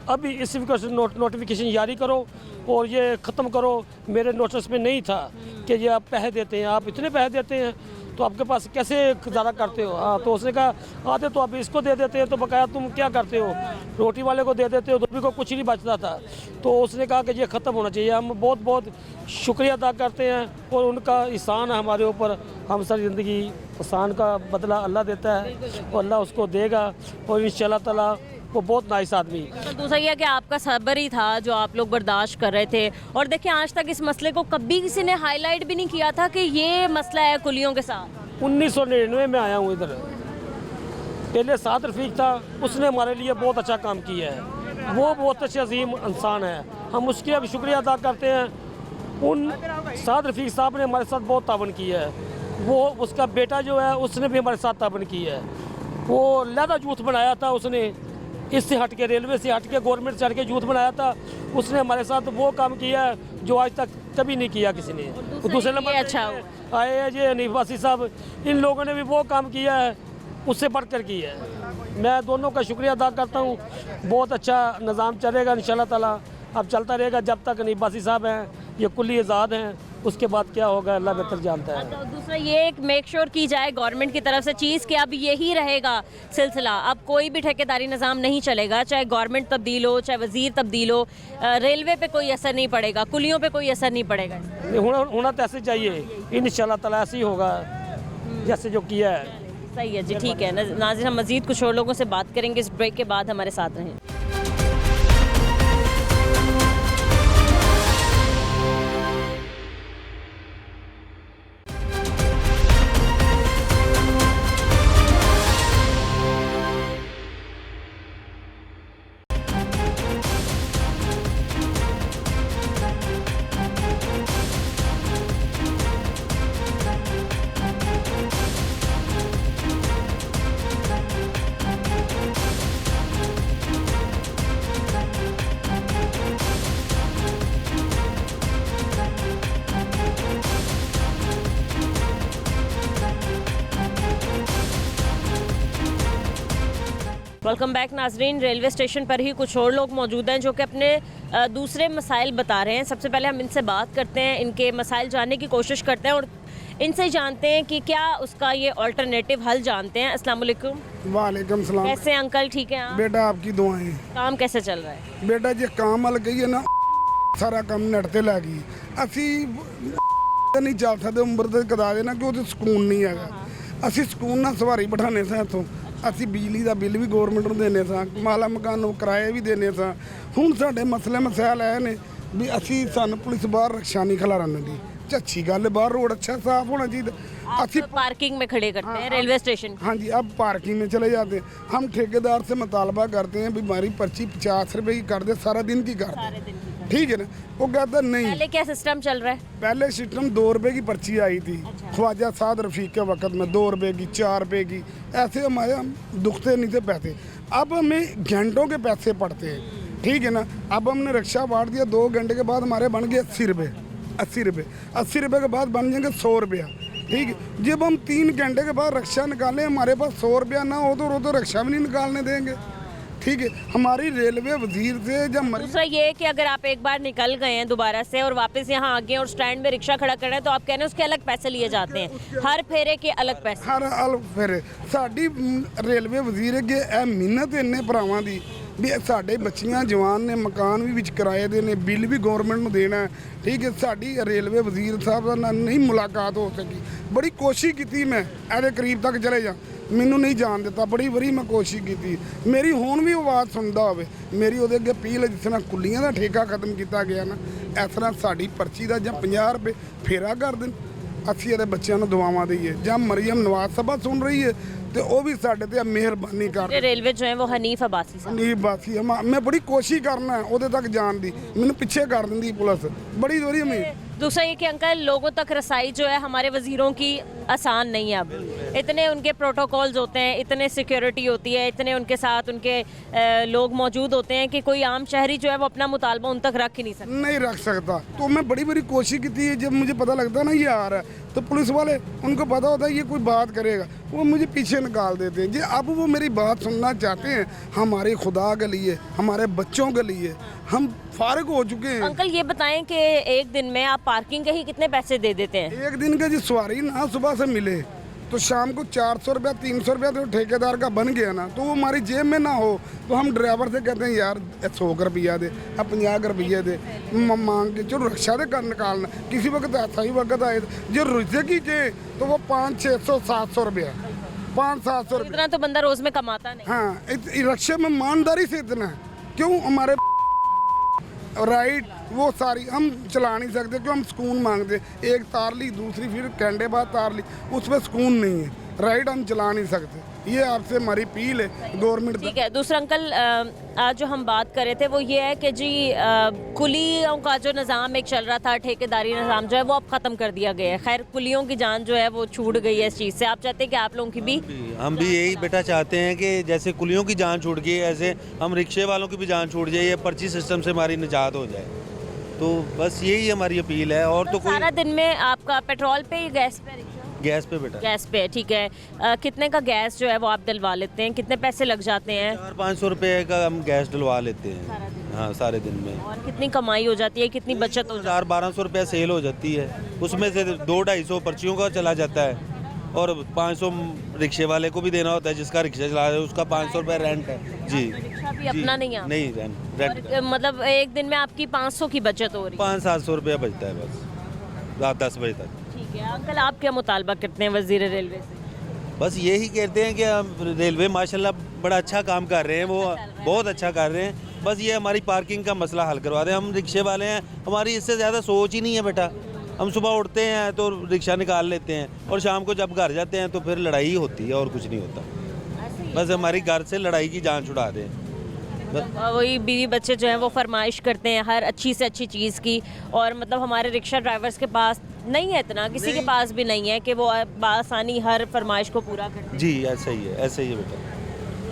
अभी इस नोटिफिकेशन जारी करो और ये ख़त्म करो, मेरे नोटिस में नहीं था कि ये आप पैसे देते हैं, आप इतने पैसे देते हैं तो आपके पास कैसे ज़्यादा करते हो। हाँ, तो उसने कहा आते तो आप इसको दे देते हैं, तो बकाया तुम क्या करते हो, रोटी वाले को दे देते हो, धोबी को कुछ नहीं बचता था। तो उसने कहा कि ये ख़त्म होना चाहिए। हम बहुत बहुत शुक्रिया अदा करते हैं और उनका एहसान है हमारे ऊपर, हम सारी ज़िंदगी एहसान का बदला अल्लाह देता है और अल्लाह उसको देगा, और इंशाअल्लाह ताला वो बहुत नाइस आदमी। तो दूसरा यह कि आपका सब्र ही था जो आप लोग बर्दाश्त कर रहे थे, और देखिए आज तक इस मसले को कभी किसी ने हाईलाइट भी नहीं किया था कि ये मसला है कुलियों के साथ। 1999 में आया हूँ इधर, पहले साद रफ़ीक था, उसने हमारे लिए बहुत अच्छा काम किया है, वो बहुत अच्छे अजीम इंसान है, हम उसके अब शुक्रिया अदा करते हैं। उन साद रफ़ीक साहब ने हमारे साथ बहुत तावन किया है, वो उसका बेटा जो है उसने भी हमारे साथ तावन किया है। वो लहदा जूथ बनाया था उसने, इससे हट के, रेलवे से हट के, गवर्नमेंट से हट के जूथ बनाया था, उसने हमारे साथ वो काम किया है जो आज तक कभी नहीं किया किसी ने। दूसरे नंबर अच्छा आए हैं जी हनीफ अब्बासी साहब, इन लोगों ने भी वो काम किया है उससे बढ़ कर की है। मैं दोनों का शुक्रिया अदा करता हूँ। बहुत अच्छा निज़ाम चलेगा इंशाल्लाह ताला, अब चलता रहेगा जब तक नहीं बासी साहब हैं, ये कुल्ली आज़ाद हैं, उसके बाद क्या होगा अल्लाह बेहतर जानता है। तो दूसरा ये एक मेक श्योर की जाए गवर्नमेंट की तरफ से चीज़ कि अब यही रहेगा सिलसिला, अब कोई भी ठेकेदारी निज़ाम नहीं चलेगा, चाहे गवर्नमेंट तब्दील हो, चाहे वजीर तब्दील हो, रेलवे पे कोई असर नहीं पड़ेगा, कुलियों पे कोई असर नहीं पड़ेगा। होना तो ऐसे चाहिए, इंशाल्लाह ताला ऐसे ही होगा जैसे जो किया है। सही है जी, ठीक है। नाज़रीन, हम मज़ीद कुछ और लोगों से बात करेंगे इस ब्रेक के बाद, हमारे साथ रहें। वेलकम बैक नाजरीन। रेलवे स्टेशन पर ही कुछ और लोग मौजूद हैं जो कि अपने दूसरे मसाइल बता रहे हैं। सबसे पहले हम इनसे बात करते हैं, इनके मसाइल जानने की कोशिश करते हैं और इनसे जानते हैं कि क्या उसका ये अल्टरनेटिव हल जानते हैं। अस्सलाम वालेकुम। वालेकुम सलाम। कैसे अंकल, ठीक है आप? बेटा आपकी दुआएं। काम कैसे चल रहा है बेटा जे काम वाल गई है ना, सारा काम नड़ते लै गई। ਅਸੀਂ नहीं चल सकते उम्र ਦੇ ਕਦਾ ਦੇ ਨਾ ਕਿ ਉਹਦੇ ਸਕੂਨ ਨਹੀਂ ਹੈਗਾ। ਅਸੀਂ ਸਕੂਨ ਨਾਲ ਸਵਾਰੀ ਬਿਠਾਣੇ ਸਾਂ ਇੱਥੋਂ। ਅਸੀਂ ਬਿਜਲੀ ਦਾ ਬਿੱਲ ਵੀ ਗਵਰਨਮੈਂਟ ਨੂੰ ਦਿੰਦੇ ਸਾਂ, ਮਾਲਾ ਮਕਾਨ ਨੂੰ ਕਿਰਾਏ ਵੀ ਦਿੰਦੇ ਸਾਂ। ਹੁਣ ਸਾਡੇ ਮਸਲੇ ਮਸਾਇਲ ਆਏ ਨੇ ਵੀ ਅਸੀਂ ਸਾਨੂੰ ਪੁਲਿਸ ਬਾਹਰ ਰਕਸ਼ਾ ਨਹੀਂ ਖਿਲਾਰਨ ਦਿੰਦੀ। अच्छी गल, बाहर रोड अच्छा साफ होना चाहिए। आप पार्किंग में खड़े करते हैं रेलवे स्टेशन? हाँ जी, अब पार्किंग में चले जाते हैं। हम ठेकेदार से मुतालबा करते हैं भी हमारी पर्ची 50 रुपए की कर दे, सारा दिन की कर दे, ठीक है ना। वो कहता नहीं। पहले क्या सिस्टम चल रहा है? पहले सिस्टम 2 रुपए की पर्ची आई थी। ख्वाजा साद रफीक के वक्त में 2 रुपए की, 4 रुपए की, ऐसे हमारे दुखते नहीं थे पैसे। अब हमें घंटों के पैसे पड़ते हैं, ठीक है ना। अब हमने रक्षा बांट दिया, 2 घंटे के बाद हमारे बन गए 80 रुपये, 80 रुपये, 80 रुपये के बाद बन जाएंगे 100 रुपया, ठीक है। जब हम 3 घंटे के बाद रक्षा निकालें, हमारे पास 100 रुपया ना हो तो वो तो रक्षा भी नहीं निकालने देंगे, ठीक है। हमारी रेलवे वजीर से जब दूसरा ये है कि अगर आप एक बार निकल गए हैं दोबारा से और वापस यहाँ आ गए और स्टैंड में रिक्शा खड़ा कर रहे हैं तो आप कह रहे हैं उसके अलग पैसे लिए जाते हैं, हर फेरे के अलग पैसे। हर अलग फेरे। साड़ी रेलवे वजीर अगे ए मिन्नत इन्ने भरावां दी भी साढ़े बच्चियां जवान ने, मकान भी विच किराए दे ने, बिल भी गवर्नमेंट नूं देना है, ठीक है। साड़ी रेलवे वजीर साहब नाल नहीं मुलाकात हो सकी। बड़ी कोशिश की मैं ਇਹਦੇ करीब तक चले जा, ਮੈਨੂੰ नहीं जान दिता। बड़ी वारी मैं कोशिश की, मेरी हुण भी आवाज़ सुनता होवे। मेरी ਉਹਦੇ ਅੱਗੇ अपील है, जिस तरह कुल्लियां ਦਾ ठेका खत्म किया गया ना, इस तरह साड़ी पर्ची का ਜਾਂ 50 रुपये फेरा कर देन। ਅਸੀਂ ਇਹਦੇ ਬੱਚਿਆਂ ਨੂੰ ਦੁਆਵਾਂ ਦਈਏ। ਜਾਂ मरियम नवाज सभा सुन रही है तो वो भी साढ़े ते मेहरबानी कर। रेलवे जो है वो हनीफ अब्बासी साहब, हनीफ अब्बासी, मैं बड़ी कोशिश करना ਉਹਦੇ तक जान दी, मैंने पीछे कर दी पुलिस। बड़ी दोरी हमें। दूसरा ये कि अंकल लोगों तक रसाई जो है हमारे वजीरों की आसान नहीं है। अब इतने उनके प्रोटोकॉल्स होते हैं, इतने सिक्योरिटी होती है, इतने उनके साथ उनके लोग मौजूद होते हैं कि कोई आम शहरी जो है वो अपना मुतालबा उन तक रख ही नहीं सकता। नहीं रख सकता। तो मैं बड़ी बड़ी कोशिश की थी। जब मुझे पता लगता ना ये आ रहा है तो पुलिस वाले, उनको पता होता है ये कोई बात करेगा, वो मुझे पीछे निकाल देते हैं। जी अब वो मेरी बात सुनना चाहते हैं। हमारे खुदा के लिए, हमारे बच्चों के लिए हम फारिग हो चुके हैं। अंकल ये बताएं कि एक दिन में आप पार्किंग के ही कितने पैसे दे देते हैं? एक दिन का जी सवारी ना सुबह से मिले तो शाम को 400 रुपया, 300 रुपया तो ठेकेदार का बन गया ना, तो वो हमारी जेब में ना हो तो हम ड्राइवर से कहते हैं यार 100 रुपया दे, अब 50 रुपये दे, मांग के चलो रक्षा दे कर निकालना। किसी वक्त ऐसा ही वक्त आए जो रुझे की के तो वो 500, 600, 700 रुपया, 500-700 रुपया। इतना तो बंदा रोज में कमाता नहीं। हाँ, रक्षा में ईमानदारी से इतना क्यों हमारे राइट वो सारी हम चला नहीं सकते क्यों हम सुकून मांगते। एक तार ली, दूसरी फिर घंटे बाद तार ली, उसमें सुकून नहीं है, राइट हम चला नहीं सकते। ये आपसे हमारी अपील है गवर्नमेंट। ठीक है। दूसरा अंकल आज जो हम बात कर रहे थे वो ये है कि जी कुलियों का जो निज़ाम एक चल रहा था, ठेकेदारी निज़ाम जो है वो अब ख़त्म कर दिया गया है। खैर कुलियों की जान जो है वो छूट गई है इस चीज़ से। आप चाहते हैं कि आप लोगों की भी? हम भी यही बेटा चाहते हैं कि जैसे कुलियों की जान छूट गई ऐसे हम रिक्शे वालों की भी जान छूट जाए, ये पर्ची सिस्टम से हमारी निजात हो जाए। तो बस यही हमारी अपील है। और तो कोई सारा दिन में आपका पेट्रोल पे, गैस पे, रिक्शा? गैस पे बेटा। गैस पे, ठीक है। कितने का गैस जो है वो आप डलवा लेते हैं, कितने पैसे लग जाते हैं? 400-500 रुपये का हम गैस डलवा लेते हैं। हाँ, सारे दिन में। और कितनी कमाई हो जाती है, कितनी बचत हो जाती 1200 रुपये सेल हो जाती है, उसमें से 200-250 पर्चियों का चला जाता है और 500 रिक्शे वाले को भी देना होता है, जिसका रिक्शा चला रहा है उसका 500 रुपये रेंट है जी। है? रिक्शा भी अपना नहीं है? नहीं, रेंट और मतलब एक दिन में आपकी 500 की बचत हो रही है? 500-700 रुपया बचता है बस, रात 10 बजे तक। ठीक है अंकल, आप क्या मुतालबा करते हैं वज़ीर रेलवे से? बस यही कहते हैं कि हम रेलवे माशाल्लाह बड़ा अच्छा काम कर रहे हैं, वो बहुत अच्छा कर रहे हैं। बस ये हमारी पार्किंग का मसला हल करवा दें। हम रिक्शे वाले हैं, हमारी इससे ज़्यादा सोच ही नहीं है बेटा। हम सुबह उठते हैं तो रिक्शा निकाल लेते हैं और शाम को जब घर जाते हैं तो फिर लड़ाई होती है और कुछ नहीं होता। बस हमारी घर से लड़ाई की जान छुड़ा दें। वही बीवी बच्चे जो हैं वो फरमाइश करते हैं हर अच्छी से अच्छी चीज़ की, और मतलब हमारे रिक्शा ड्राइवर्स के पास नहीं है इतना, किसी के पास भी नहीं है कि वो आसानी हर फरमाइश को पूरा कर जी। ऐसा ही है, ऐसा ही है बेटा।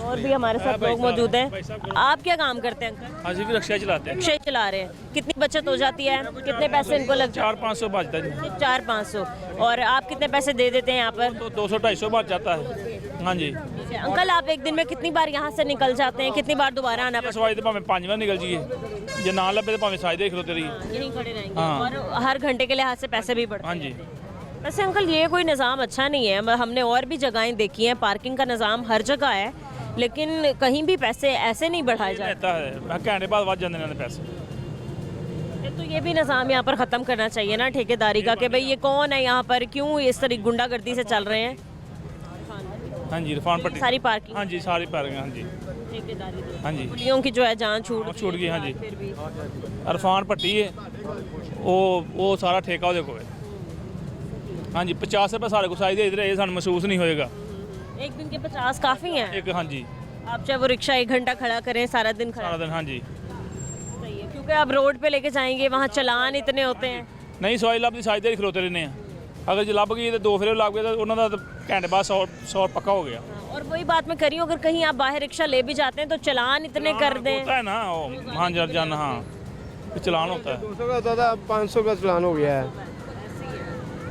और भी हमारे साथ लोग मौजूद हैं। आप क्या काम करते हैं अंकल? हाँ जी, रिक्शा चलाते हैं। रिक्शा चला रहे हैं, कितनी बचत हो जाती है, कितने पैसे इनको लगते हैं? 400-500 बचता है। 400-500। और आप कितने पैसे दे देते हैं यहाँ पर? तो 200-250 बच जाता है। हाँ जी। अंकल आप एक दिन में कितनी बार यहाँ से निकल जाते हैं, कितनी बार दोबारा आना पड़ता सवाई तो भावें 5 बार निकल जाइए, जो ना लगे तो भावें साइड देख लो तेरी। है? यहीं खड़े रहेंगे हाँ। और हर घंटे के लिहाज से पैसे भी बढ़ते हाँ हैं? जी। वैसे अंकल ये कोई निज़ाम अच्छा नहीं है। हमने और भी जगहें देखी हैं, पार्किंग का निज़ाम हर जगह है, लेकिन कहीं भी पैसे ऐसे नहीं बढ़ाए जाते। रहता है घंटे बाद वध जाते हैं पैसे। तो ये भी निज़ाम यहाँ पर ख़त्म करना चाहिए ना ठेकेदारी का, कि भाई ये कौन है यहाँ पर, क्यों इस तरह गुंडागर्दी से चल रहे हैं? हाँ जी, रिफान पट्टी सारी पार्किंग, हाँ जी, सारी पार्किंग। हाँ जी, ठेकेदारी हाँ जी, पुलियों की जो है जान छूट गई। हाँ जी, फिर भी इरफान भट्टी है वो सारा ठेका ਉਹਦੇ ਕੋਲ। हाँ जी, 50 रुपये सारे को साई दे इधर ये ਸਾਨੂੰ महसूस नहीं होएगा। एक दिन के 50 काफ़ी हैं? एक, हाँ जी, आप चाहे वो रिक्शा 1 घंटा खड़ा करें, सारा दिन खड़ा सारा दिन। हाँ जी, सही है, क्योंकि आप रोड पे लेके जाएंगे वहाँ चलान इतने होते हैं। नहीं सवाई ਲੱਭਦੀ ਸਾਈ ਦੇ ਖਲੋਤੇ ਰਹਿੰਦੇ ਆ। अगर जो ਲੱਭ गई तो 2 फेरे ਲੱਗ गए तो ਉਹਨਾਂ ਦਾ ਘੰਟੇ ਬਾਅਦ 100 पक्का हो गया। और वही बात मैं करी हूँ, अगर कहीं आप बाहर रिक्शा ले भी जाते हैं तो चलान इतने कर दें। होता है ना हाँ जाना, हाँ चलान होता है। 200 का होता था, 500 का चलान हो गया है।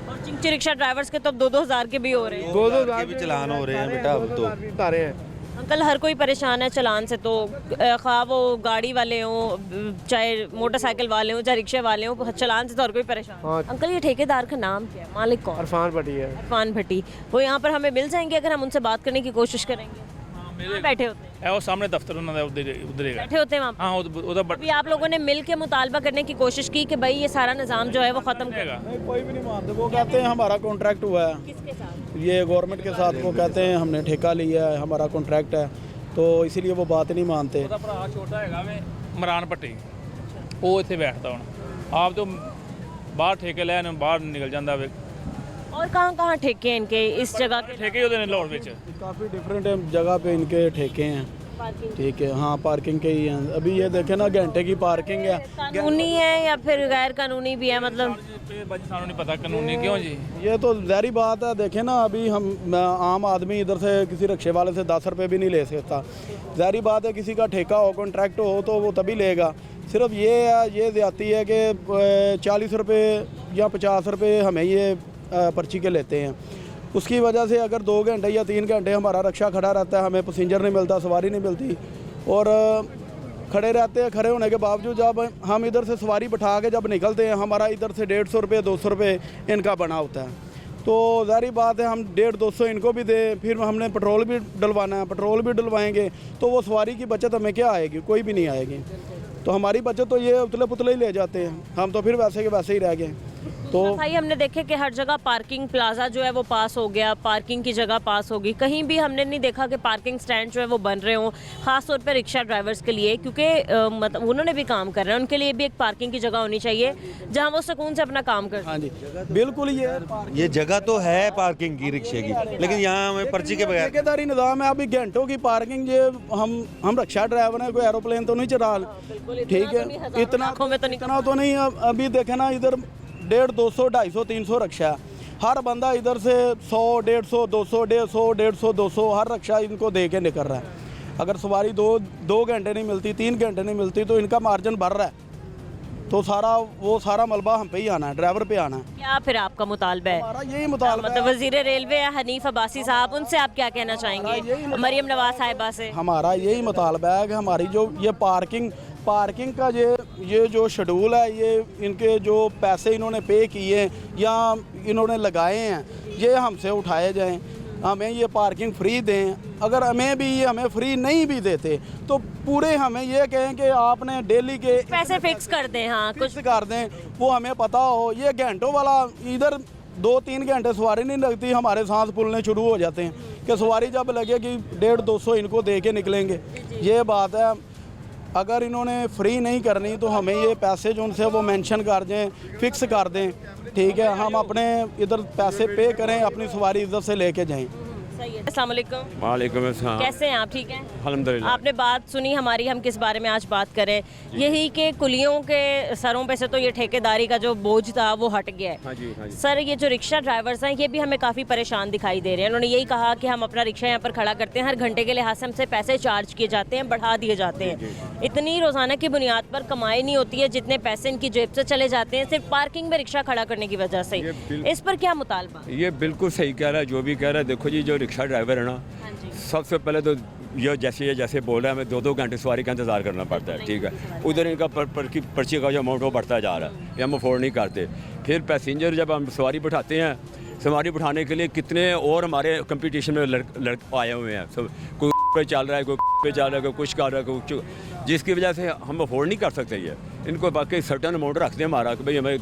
और चिंची रिक्शा ड्राइवर्स के तो अब 2-2 हज़ार के भी हो रहे हैं। 2,000 के भी चलान हो रहे हैं बेटा अब तो। बता रहे हैं अंकल हर कोई परेशान है चलान से, तो खा वो गाड़ी वाले हों, चाहे मोटरसाइकिल वाले हों, चाहे रिक्शे वाले हों, चलान से तो हर कोई परेशान है। हाँ। अंकल ये ठेकेदार का नाम क्या है, मालिक कौन? इरफान भट्टी है। इरफान भट्टी। वो यहाँ पर हमें मिल जाएंगे अगर हम उनसे बात करने की कोशिश करेंगे? कहाँ बैठे होते हैं? वो सामने दफ्तर ਉਹਨਾਂ ਦਾ ਉਧਰ ਹੈਗਾ। बैठे होते हैं वहाँ पर? हाँ ਉਹਦਾ अभी आप लोगों ने मिल के मुतालबा करने की कोशिश की कि भाई ये सारा निज़ाम जो है वो ख़त्म कर। ਹੈਗਾ। कोई भी नहीं मानते, वो कहते हैं हमारा कॉन्ट्रैक्ट हुआ है, किसके साथ? ये गवर्नमेंट के साथ। वो कहते हैं हमने ठेका लिया है, हमारा कॉन्ट्रैक्ट है, तो इसीलिए वो बात नहीं मानते। ਉਹਦਾ ਭਰਾ ਛੋਟਾ ਹੈਗਾ ਵੇ ਮਰਾਨ ਭੱਟੀ, ਉਹ ਇੱਥੇ ਬੈਠਦਾ ਹੁਣ ਆਪ ਤੋਂ ਬਾਹਰ ਠੇਕੇ ਲੈਣ ਬਾਹਰ ਨਿਕਲ ਜਾਂਦਾ ਵੇ। और कहाँ ठेके हैं इनके इस जगह के? ਠੇਕੇ ਉਹਦੇ ਨੇ ਲਾਹੌਰ ਵਿੱਚ। काफ़ी डिफरेंट जगह पे इनके ठेके हैं। ठीक है, हाँ पार्किंग के ही हैं। अभी ये देखें ना, घंटे की पार्किंग है। कानूनी है या फिर गैर कानूनी भी है, मतलब भाजी सानू नहीं पता कानूनी क्यों जी। ये तो ज़ाहिर बात है, देखें ना, अभी हम आम आदमी इधर से किसी रिक्शे वाले से 10 रुपये भी नहीं ले सकता। ज़ाहिर बात है, किसी का ठेका हो, कॉन्ट्रैक्ट हो तो वो तभी लेगा। सिर्फ ये ज़्यादती है कि 40 रुपये या 50 रुपये हमें ये पर्ची के लेते हैं। उसकी वजह से अगर 2 घंटे या 3 घंटे हमारा रिक्शा खड़ा रहता है, हमें पैसेंजर नहीं मिलता, सवारी नहीं मिलती, और खड़े रहते हैं। खड़े होने के बावजूद जब हम इधर से सवारी बैठा के जब निकलते हैं, हमारा इधर से 150 रुपये 200 रुपये इनका बना होता है। तो ज़ाहिर बात है, हम 150-200 इनको भी दें, फिर हमने पेट्रोल भी डलवाना है, पेट्रोल भी डलवाएंगे तो वो सवारी की बचत हमें क्या आएगी? कोई भी नहीं आएगी। तो हमारी बचत तो ये उतले पुतले ही ले जाते हैं, हम तो फिर वैसे के वैसे ही रह गए। तो भाई हमने देखे कि हर जगह पार्किंग प्लाजा जो है वो पास हो गया, पार्किंग की जगह पास होगी, कहीं भी हमने नहीं देखा कि पार्किंग स्टैंड जो है वो बन रहे हों, ख़ास तौर पे रिक्शा ड्राइवर्स के लिए, क्योंकि मतलब उन्होंने भी काम कर रहे हैं, उनके लिए भी एक पार्किंग की जगह होनी चाहिए जहां वो सुकून से अपना काम कर। हाँ जी बिल्कुल, ये जगह तो है पार्किंग की रिक्शे की, लेकिन यहाँ हमें पर्ची के बगैर ठेकेदारी निज़ाम है। अभी घंटों की पार्किंग, ये हम रिक्शा ड्राइवर हैं, कोई एरोप्लेन तो नहीं चला, ठीक है, इतना तो नहीं। अभी देखे ना, इधर 150, 200, 250, 300 रिक्शा, हर बंदा इधर से 100, 150, 200, 150, 200 हर रिक्शा इनको दे के निकल रहा है। अगर सवारी दो घंटे नहीं मिलती, 3 घंटे नहीं मिलती, तो इनका मार्जिन बढ़ रहा है। तो वो सारा मलबा हम पे ही आना है, ड्राइवर पे आना है। क्या फिर आपका मुतालबा है? हमारा यही मुतालबा मतलब वजीर रेलवे है हनीफ अब्बासी साहब, उनसे आप क्या कहना चाहेंगे? मरियम नवाज साहिबा से हमारा यही मुतालबा है कि हमारी जो ये पार्किंग का ये जो शेड्यूल है, ये इनके जो पैसे इन्होंने पे किए या इन्होंने लगाए हैं, ये हमसे उठाए जाएं, हमें ये पार्किंग फ्री दें। अगर हमें फ्री नहीं भी देते तो पूरे हमें ये कहें कि आपने डेली के पैसे फिक्स कर दें, हाँ कुछ कर दें, वो हमें पता हो। ये घंटों वाला इधर 2-3 घंटे सवारी नहीं लगती, हमारे सांस फूलने शुरू हो जाते हैं कि सवारी जब लगेगी 150-200 इनको दे के निकलेंगे। ये बात है, अगर इन्होंने फ्री नहीं करनी तो हमें ये पैसे जो उनसे वो मेंशन कर दें, फिक्स कर दें, ठीक है। हम अपने इधर पैसे पे करें, अपनी सवारी इधर से लेके जाएं। सही है। अस्सलाम वालेकुम। वालेकुम अस्सलाम। कैसे हैं आप? ठीक हैं अल्हम्दुलिल्लाह। आपने बात सुनी हमारी, हम किस बारे में आज बात करें? यही कि कुलियों के सरों पे से तो ये ठेकेदारी का जो बोझ था वो हट गया है। हाँ जी, हाँ जी। सर, ये जो रिक्शा ड्राइवर्स हैं ये भी हमें काफ़ी परेशान दिखाई दे रहे हैं। उन्होंने यही कहा कि हम अपना रिक्शा यहाँ पर खड़ा करते हैं, हर घंटे के लिहाज से हमसे पैसे चार्ज किए जाते हैं, बढ़ा दिए जाते हैं। इतनी रोज़ाना की बुनियाद पर कमाई नहीं होती है जितने पैसे इनकी जेब से चले जाते हैं सिर्फ पार्किंग में रिक्शा खड़ा करने की वजह से। इस पर क्या मुतालबा? ये बिल्कुल सही कह रहा है, जो भी कह रहा है। देखो जी, जो रिक्शा ड्राइवर है ना, सबसे पहले तो ये जैसे बोल रहा है, हमें 2-2 घंटे सवारी का इंतज़ार करना पड़ता है, ठीक है। उधर इनका पर्ची का जो अमाउंट वो बढ़ता जा रहा है, ये हम अफोर्ड नहीं करते। फिर पैसेंजर जब हम सवारी बिठाते हैं, सवारी बिठाने के लिए कितने और हमारे कंपटीशन में लड़के आए हुए हैं, सब कोई पे चल रहा है, कोई पे चल रहा है, कोई कुछ कर रहा है, कोई जिसकी वजह से हम अफोर्ड नहीं कर सकते। ये इनको बाकी सर्टन अमाउंट रखते हैं हमारा कि भाई हमें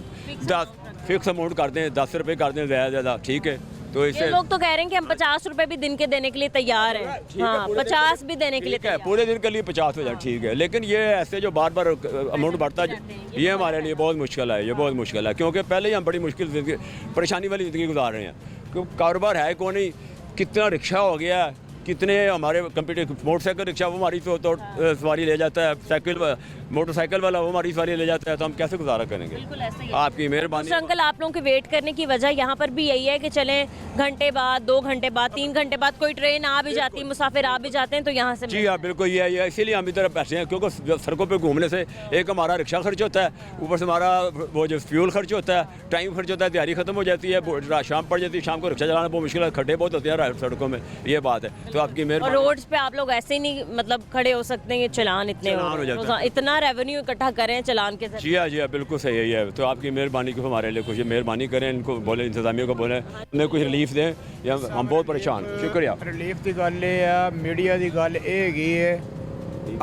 10 फिक्स अमाउंट कर दें, 10 रुपये कर दें ज़्यादा, ठीक है। तो ये लोग तो कह रहे हैं कि हम 50 रुपए भी दिन के देने के लिए तैयार हैं। हाँ, 50 भी देने के लिए तैयार। पूरे दिन के लिए 50 हो जाए, ठीक है। लेकिन ये ऐसे जो बार बार अमाउंट बढ़ता है, ये हमारे लिए बहुत मुश्किल है, ये बहुत मुश्किल है। क्योंकि पहले ही हम बड़ी मुश्किल ज़िंदगी, परेशानी वाली ज़िंदगी गुजार रहे हैं। क्योंकि कारोबार है कौन नहीं, कितना रिक्शा हो गया, कितने हमारे कंप्यूटर मोटरसाइकिल रिक्शा वो हमारी तो सवारी ले जाता है, साइकिल मोटरसाइकिल वाला वो हमारी सवारी ले जाता है, तो हम कैसे गुजारा करेंगे? बिल्कुल ऐसे ही। आपकी मेहरबानी। अंकल, आप लोगों के वेट करने की वजह यहाँ पर भी यही है कि चलें घंटे बाद, 2 घंटे बाद, 3 घंटे बाद कोई ट्रेन आ भी जाती है, मुसाफिर आ भी जाते हैं, तो यहाँ से जी हाँ, बिल्कुल ये है, इसीलिए हम इधर बैठे हैं। क्योंकि सड़कों पे घूमने से एक हमारा रिक्शा खर्च होता है, ऊपर से हमारा वो जो फ्यूल खर्च होता है, टाइम खर्च होता है, तैयारी खत्म हो जाती है, शाम पड़ जाती है, शाम को रिक्शा चलाना बहुत मुश्किल है, खड्डे बहुत होते हैं सड़कों में, ये बात है। तो आपकी मेहरबानी। रोड्स पे आप लोग ऐसे ही नहीं मतलब खड़े हो सकते हैं, ये चलान इतने हो जाता है। इतना रेवेन्यू इकट्ठा करें चलान के जी हाँ, जी हाँ, बिल्कुल सही है ये। तो आपकी मेहरबानी को हमारे लिए कुछ मेहरबानी करें, इनको बोले, इंतजामिया को बोले हमें कुछ रिलीफ दें, या हम बहुत परेशान। शुक्रिया। रिलीफ की गल है, मीडिया की गल है,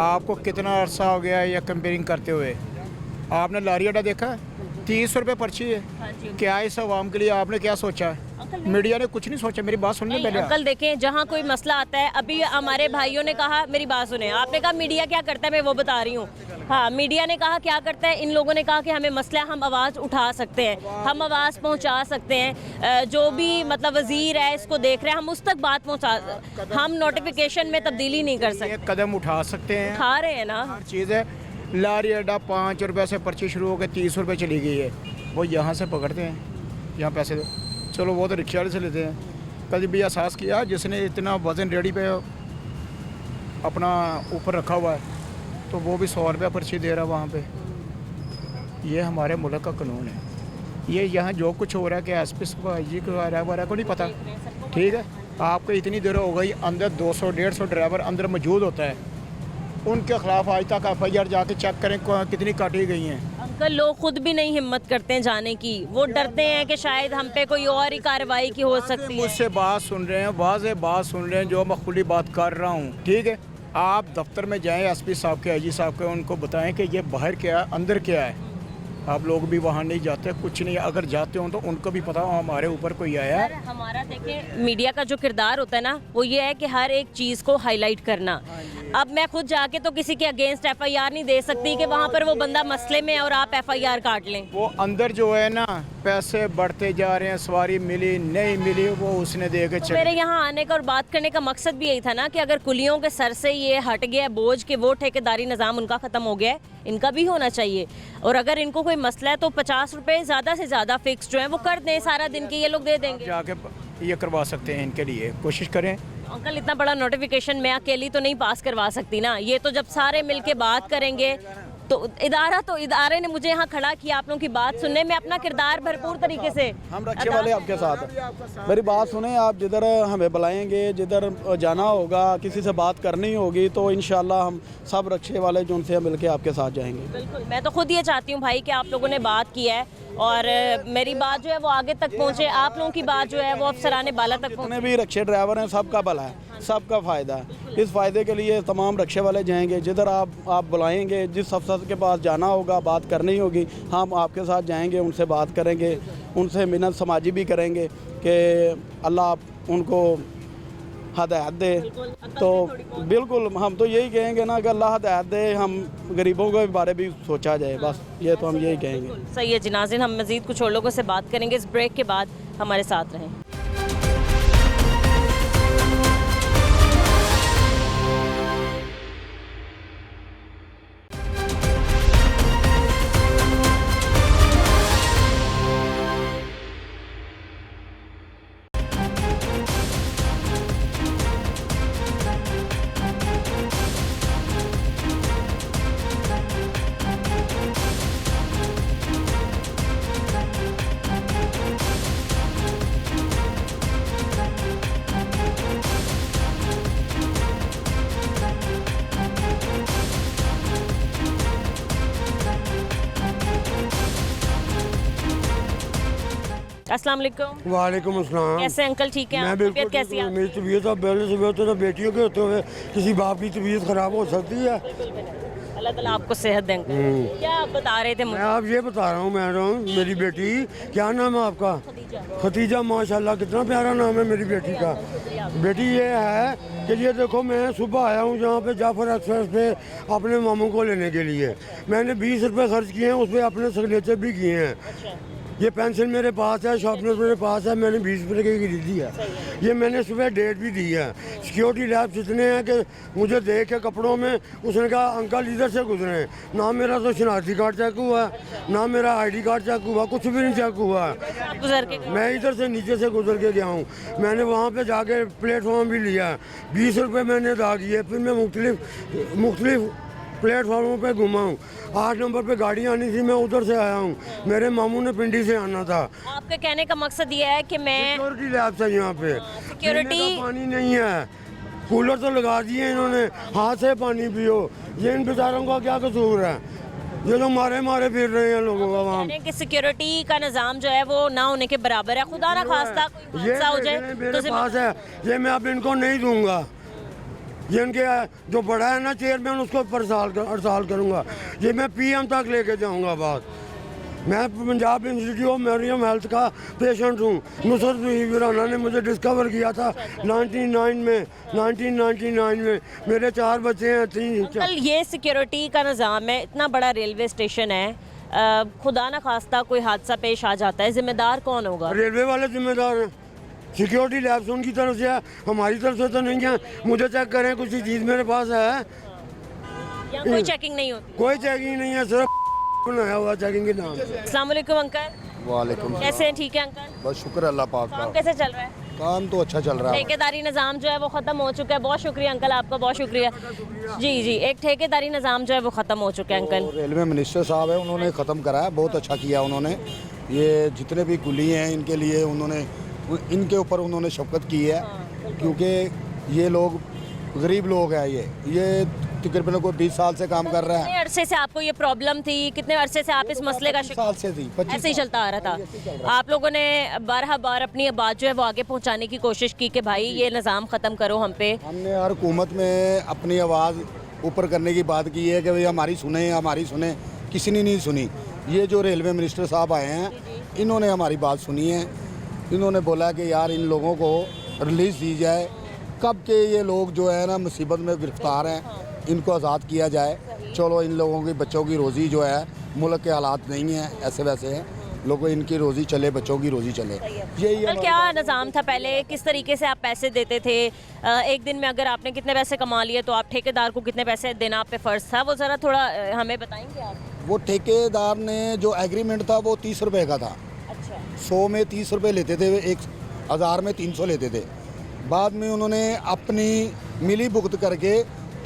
आपको कितना अरसा हो गया या कंपेयरिंग करते हुए? आपने लारी अड्डा देखा, 30 रुपये पर्ची है। क्या इस आवाम के लिए आपने क्या सोचा है? मीडिया ने कुछ नहीं सोचा। मेरी बात सुनने पहले। अंकल देखें, जहाँ कोई मसला आता है, अभी हमारे भाइयों ने कहा, मेरी बात सुने, आपने कहा मीडिया क्या करता है, मैं वो बता रही हूँ। हाँ, मीडिया ने कहा क्या करता है, इन लोगों ने कहा कि हमें मसला, हम आवाज़ उठा सकते हैं, हम आवाज़ पहुँचा सकते हैं, जो भी मतलब वजीर है इसको देख रहे हैं, हम उस तक बात पहुँचा, हम नोटिफिकेशन में तब्दीली नहीं कर सकते। कदम उठा सकते हैं, उठा रहे हैं ना। हर चीज़ है। लारी अड्डा 5 रुपये से पर्ची शुरू होकर 30 रुपये चली गई है, वो यहाँ से पकड़ते हैं, यहाँ पैसे दो, चलो वो तो रिक्शा वाले से लेते हैं। कभी भी एहसास किया जिसने इतना वज़न रेडी पे अपना ऊपर रखा हुआ है, तो वो भी 100 रुपया पर्ची दे रहा है वहाँ पे। ये हमारे मुल्क का कानून है। ये यहाँ जो कुछ हो रहा है कि SP जी को आ रहा है को नहीं पता, ठीक है। आपको इतनी देर हो गई, अंदर 200-150 ड्राइवर अंदर मौजूद होता है, उनके खिलाफ आज तक FIR जाके चेक करें कितनी काटी गई हैं। अंकल, लोग खुद भी नहीं हिम्मत करते हैं जाने की, वो डरते हैं कि शायद हम पे कोई और ही कार्रवाई की हो सकती है। मुझसे बात सुन रहे हैं, वाज़ेह बात सुन रहे हैं, जो मैं खुली बात कर रहा हूँ, ठीक है। आप दफ्तर में जाएं, SP साहब के, IG साहब के, उनको बताएं कि ये बाहर क्या है, अंदर क्या है। आप लोग भी वहाँ नहीं जाते, कुछ नहीं। अगर जाते हो तो उनको भी पता हो हमारे ऊपर कोई आया है। हमारा देखें, मीडिया का जो किरदार होता है ना, वो ये है कि हर एक चीज़ को हाईलाइट करना। अब मैं खुद जाके तो किसी के अगेंस्ट FIR नहीं दे सकती कि वहाँ पर वो बंदा मसले में है और आप FIR काट लें। वो अंदर जो है ना, पैसे बढ़ते जा रहे हैं, सवारी मिली नहीं मिली वो उसने दे के मेरे यहाँ आने का और बात करने का मकसद भी यही था ना कि अगर कुलियों के सर से ये हट गया बोझ के, वो ठेकेदारी निज़ाम उनका ख़त्म हो गया है, इनका भी होना चाहिए। और अगर इनको कोई मसला है तो 50 रुपये ज़्यादा से ज़्यादा फिक्स जो है वो कर दें, सारा दिन के ये लोग दे देंगे। जाके ये करवा सकते हैं, इनके लिए कोशिश करें। अंकल, इतना बड़ा नोटिफिकेशन मैं अकेली तो नहीं पास करवा सकती ना, ये तो जब सारे मिलके बात करेंगे तो इदारे ने मुझे यहाँ खड़ा किया आप लोगों की बात सुनने में, अपना किरदार भरपूर तरीके से हम रक्षे वाले आपके साथ हैं। मेरी बात सुने, आप जिधर हमें बुलाएंगे, जिधर जाना होगा, किसी से बात करनी होगी तो इंशाल्लाह हम सब रक्षे वाले जो उनसे मिलके आपके साथ जाएंगे। बिल्कुल, मैं तो खुद ये चाहती हूँ भाई कि आप लोगों ने बात की है और मेरी बात जो है वो आगे तक पहुँचे, आप लोगों की बात जो है वो अफसराने बाला तक पहुँचे। जितने भी रक्षे ड्राइवर हैं सबका भला है, सबका फ़ायदा है। इस फ़ायदे के लिए तमाम रक्षे वाले जाएंगे, जिधर आप बुलाएंगे, जिस अफसर के पास जाना होगा, बात करनी होगी, हम आपके साथ जाएंगे, उनसे बात करेंगे, उनसे मिन्नत समाजी भी करेंगे कि अल्लाह उनको हदायत दे। तो बिल्कुल हम तो यही कहेंगे ना कि अल्लाह हदायत दे, हम गरीबों के बारे भी सोचा जाए, बस ये तो हम यही कहेंगे। सही है जी नाज़रीन, हम मज़ीद कुछ और लोगों से बात करेंगे इस ब्रेक के बाद, हमारे साथ रहें। अस्सलाम वालेकुम। वालेकुम अस्सलाम। कैसे अंकल, ठीक है? मैं तबीयत बिल्कुल कैसी है? मेरी तबीयत अब पहले से बेहतर है। बेटियों के होते हुए किसी बाप की तबीयत खराब हो सकती है। अल्लाह ताला आपको सेहत दें। क्या आप बता रहे थे मुझे? मैं आप ये बता रहा हूँ, मेरी बेटी, क्या नाम है आपका? खतीजा। माशाल्लाह कितना प्यारा नाम है मेरी बेटी का। बेटी ये है कि ये देखो, मैं सुबह आया हूँ यहाँ पे जाफर एक्सप्रेस पे अपने मामू को लेने के लिए। मैंने 20 रुपये खर्च किए हैं, उस पर अपने सिग्नेचर भी किए हैं। ये पेंसिल मेरे पास है, शार्पनर मेरे पास है, मैंने 20 रुपये की खरीदी है। ये मैंने सुबह डेट भी दी है। सिक्योरिटी लैब्स इतने हैं कि मुझे देख के कपड़ों में उसने कहा अंकल इधर से गुजरे। ना मेरा तो शनाख्ती कार्ड चेक हुआ है, ना मेरा ID कार्ड चेक हुआ, कुछ भी नहीं चेक हुआ है। मैं इधर से नीचे से गुजर के गया हूँ। मैंने वहाँ पे जाके प्लेटफॉर्म भी लिया है, 20 रुपये मैंने अदा किए। फिर मैं मुख्तलिफ प्लेटफॉर्मों पे घुमा हूँ। 8 नंबर पे गाड़ी आनी थी, मैं उधर से आया हूँ। मेरे मामू ने पिंडी से आना था। आपके कहने का मकसद ये है कि मैं सिक्योरिटी लैब से यहाँ पे सिक्योरिटी पानी नहीं है, कूलर तो लगा दिए इन्होंने, हाथ से पानी पियो। ये इन बेचारों का क्या कसूर है? ये जो मारे फिर रहे हैं लोगों का वहाँ कि सिक्योरिटी का निज़ाम जो है वो ना होने के बराबर है। खुदा ना खास्ता कोई हादसा हो जाए मेरे पास है, ये मैं अब इनको नहीं दूंगा। ये इनके जो बड़ा है ना चेयरमैन, उसको अरसाल करूँगा। ये मैं PM तक लेके जाऊँगा बात। मैं Punjab institute of Mariam health का पेशेंट हूँ। नुसरत वीराना ने मुझे डिस्कवर किया था 1999 में। मेरे 4 बच्चे हैं, 3। अंकल, ये सिक्योरिटी का निज़ाम है, इतना बड़ा रेलवे स्टेशन है, खुदा न खास्ता कोई हादसा पेश आ जाता है, जिम्मेदार कौन होगा? रेलवे वाले जिम्मेदार हैं। सिक्योरिटी लैब्स उनकी तरफ से है, हमारी तरफ से तो नहीं है। मुझे चेक करें, कुछ चीज़ मेरे पास है। यहाँ कोई चेकिंग नहीं होती? कोई चेकिंग नहीं है, सिर्फ बनाया हुआ चेकिंग के नाम। अस्सलाम वालेकुम अंकल। वालेकुम। कैसे हैं? ठीक है अंकल? बस शुक्र अल्लाह पाक का। काम कैसे चल रहा है? काम तो अच्छा चल रहा है। ठेकेदारी निज़ाम जो है वो ख़त्म हो चुका है। बहुत शुक्रिया अंकल, आपका बहुत शुक्रिया। जी, एक ठेकेदारी निज़ाम जो है वो ख़त्म हो चुका है अंकल। रेलवे मिनिस्टर साहब है, उन्होंने ख़त्म कराया, बहुत अच्छा किया उन्होंने। ये जितने भी कुली हैं इनके लिए इनके ऊपर उन्होंने शफकत की है, क्योंकि ये लोग गरीब लोग हैं। ये तकरीबन कोई 20 साल से काम कर रहा है। कितने अरसे से आपको ये प्रॉब्लम थी? कितने अरसे से आप इस मसले का साल से थी? 25 ऐसे ही चलता आ रहा था। आप लोगों ने 12 बार अपनी बात जो है वो आगे पहुंचाने की कोशिश की कि भाई ये निज़ाम ख़त्म करो हम पे। हमने हर हुकूमत में अपनी आवाज़ ऊपर करने की बात की है कि भाई हमारी सुने, किसी ने नहीं सुनी। ये जो रेलवे मिनिस्टर साहब आए हैं, इन्होंने हमारी बात सुनी है। इन्होंने बोला कि यार इन लोगों को रिलीज़ दी जाए। कब के ये लोग जो है ना मुसीबत में गिरफ्तार हैं, इनको आज़ाद किया जाए। चलो इन लोगों की बच्चों की रोज़ी जो है, मुल्क के हालात नहीं हैं ऐसे वैसे हैं, लोगों इनकी रोज़ी चले, बच्चों की रोज़ी चले। यही कल क्या निज़ाम था पहले? किस तरीके से आप पैसे देते थे? एक दिन में अगर आपने कितने पैसे कमा लिए तो आप ठेकेदार को कितने पैसे देना आप पे फ़र्ज़ था? वो ज़रा थोड़ा हमें बताएंगे आप? वो ठेकेदार ने जो एग्रीमेंट था वो 30 रुपये का था। 100 में 30 रुपये लेते थे, 1000 में 300 लेते थे। बाद में उन्होंने अपनी मिली भुगत करके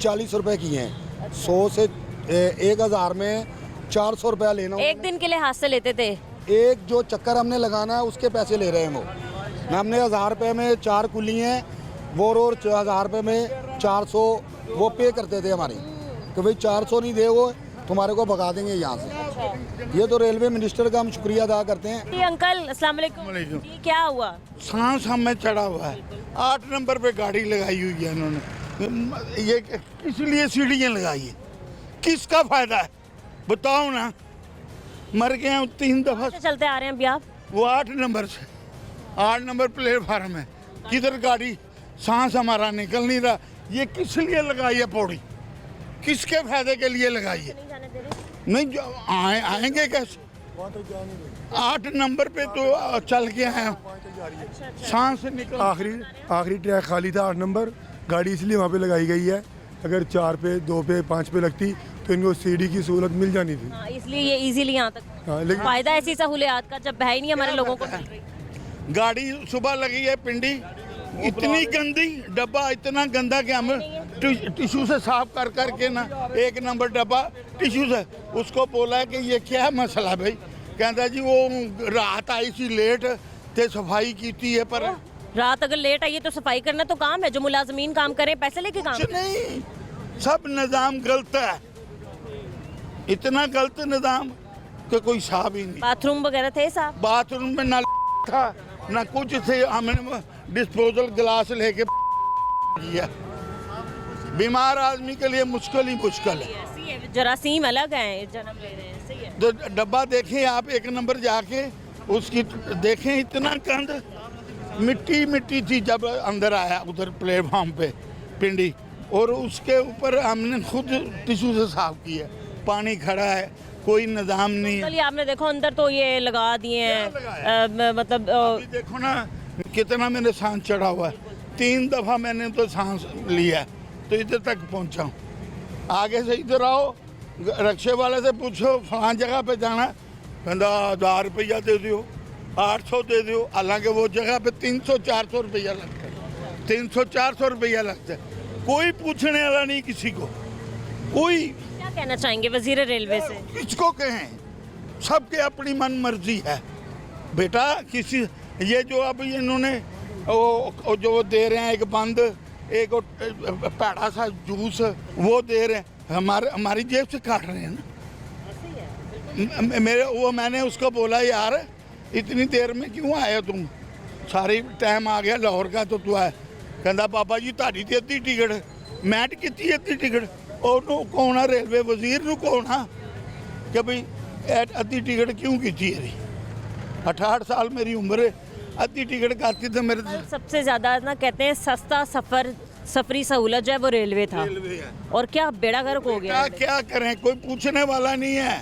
40 रुपये किए हैं। 100 से 1000 में 400 रुपया लेना। एक दिन के लिए हाथ से लेते थे? एक जो चक्कर हमने लगाना है उसके पैसे ले रहे हैं वो। हमने 1000 रुपये में 4 कुली हैं, वो रोज 1000 रुपये में 400 वो पे करते थे हमारी, कि भाई 400 नहीं दे वो तुम्हारे को भगा देंगे यहाँ से। ये तो रेलवे मिनिस्टर का हम शुक्रिया अदा करते हैं। जी अंकल अस्सलाम वालेकुम। जी क्या हुआ? सांस हमें चढ़ा हुआ है, 8 नंबर पे गाड़ी लगाई हुई है इन्होंने। ये इसलिए सीढ़ियाँ लगाई है, किसका फायदा है बताओ ना। मर गए हैं 3 दफा चलते आ रहे हैं अभी आप। वो 8 नंबर से 8 नंबर प्लेटफार्म है, किधर गाड़ी, सांस हमारा निकल नहीं रहा। ये किस लिए लगाई है पौड़ी, किसके फायदे के लिए लगाई है? नहीं आएंगे कैसे? 8 नंबर पे तो चल के आए, सांस निकल। आखिरी ट्रैक खाली था 8 नंबर, गाड़ी इसलिए वहाँ पे लगाई गई है। अगर 4 पे 2 पे 5 पे लगती तो इनको सीढ़ी की सहूलत मिल जानी थी। इसलिए ये इजीली यहाँ तक। लेकिन फायदा ऐसी सहूलियात का जब है ही नहीं हमारे लोगों को मिल रही। गाड़ी सुबह लगी है पिंडी, इतनी गंदी डब्बा, इतना गंदा कि हम टिश्यू से साफ कर करके ना 1 नंबर डब्बा टिश्यू से। उसको बोला है कि ये क्या मसला भाई, कहता जी वो रात आई सी लेट ते सफाई की है। पर रात अगर लेट आई है तो सफाई करना तो काम है, जो मुलाजमीन काम करें पैसे लेके काम नहीं, सब निज़ाम गलत है, इतना गलत निज़ाम कि कोई साफ ही नहीं। बाथरूम वगैरह थे साफ? बाथरूम में ना था ना कुछ थे, हमने डिस्पोजल गिलास लेके किया। बीमार आदमी के लिए मुश्किल ही मुश्किल है। जरासीम अलग है, जन्म ले रहे हैं। सही है। तो डब्बा देखें आप 1 नंबर जाके, उसकी देखें इतना गंद, मिट्टी मिट्टी थी जब अंदर आया उधर प्लेटफार्म पे पिंडी, और उसके ऊपर हमने खुद टिश्यू से साफ किया। पानी खड़ा है, कोई निज़ाम नहीं है। चलिए आपने देखो अंदर तो ये लगा दिए हैं, मतलब अभी देखो ना कितना मैंने सांस चढ़ा हुआ है। 3 दफ़ा मैंने तो सांस लिया तो इधर तक पहुंचा हूँ। आगे से इधर आओ, रक्शे वाले से पूछो फलां जगह पे जाना, कहता 1000 रुपया दे दो, 800 दे दो। हालांकि वो जगह पे 300-400 रुपया लगता है, 300-400 रुपया लगता है। कोई पूछने वाला नहीं किसी को। कोई क्या कहना चाहेंगे वजीर रेलवे से? किसको कहें, सबके अपनी मन मर्जी है बेटा। किसी ये जो अब इन्होंने वो जो दे रहे हैं, एक बंद एक पैड़ा सा जूस वो दे रहे हैं, हमारी जेब से काट रहे हैं ना। मेरे वो मैंने उसको बोला यार इतनी देर में क्यों आया तुम, सारी टाइम आ गया लाहौर का तो तू आया। कहता बाबा जी ताड़ी तो अद्धी टिकट, मैं कितनी अद्धी टिकट, और कौन है रेलवे वजीर नू कौन है कि भाई अद्धी टिकट क्यों की थी? 68 साल मेरी उम्र है, अद्धी टिकट काटती तो मेरे सबसे ज़्यादा ना कहते हैं सस्ता सफरी सहूलत जो है वो रेलवे था, और क्या बेड़ा गर्क हो गया। क्या करें, कोई पूछने वाला नहीं है।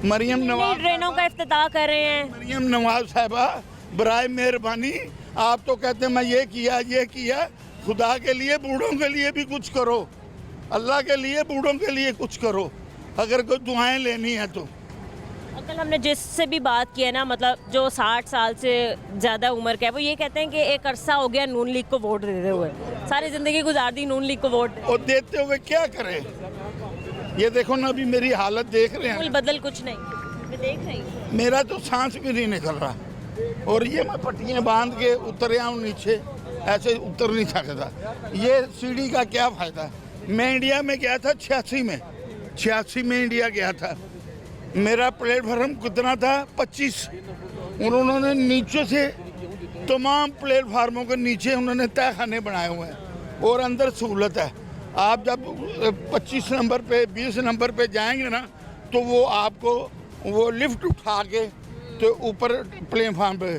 मरियम नवाज ट्रेनों का इफ्तिताह कर रहे हैं। मरियम नवाज साहबा बराए मेहरबानी, आप तो कहते हैं मैं ये किया, खुदा के लिए बूढ़ों के लिए भी कुछ करो, अल्लाह के लिए बूढ़ों के लिए कुछ करो, अगर कोई दुआएं लेनी है तो। अंकल हमने जिससे भी बात की है ना, मतलब जो 60 साल से ज़्यादा उम्र का है, वो ये कहते हैं कि एक अरसा हो गया नून लीग को वोट देते हुए, सारी ज़िंदगी गुजार दी नून लीग को वोट, और देते हुए क्या करें? ये देखो ना अभी मेरी हालत देख रहे हैं, बदल कुछ नहीं, मैं देख रही हूँ, मेरा तो सांस भी नहीं निकल रहा, और ये मैं पट्टियाँ बांध के उतर आया हूँ नीचे, ऐसे उतर नहीं सकता। ये सीढ़ी का क्या फ़ायदा? मैं इंडिया में गया था 86 में इंडिया गया था, मेरा प्लेटफार्म कितना था 25। उन्होंने नीचे से तमाम प्लेटफार्मों के नीचे उन्होंने तहखाने बनाए हुए हैं, और अंदर सहूलत है। आप जब 25 नंबर पे 20 नंबर पे जाएंगे ना, तो वो आपको वो लिफ्ट उठा के तो ऊपर प्लेटफार्म पे।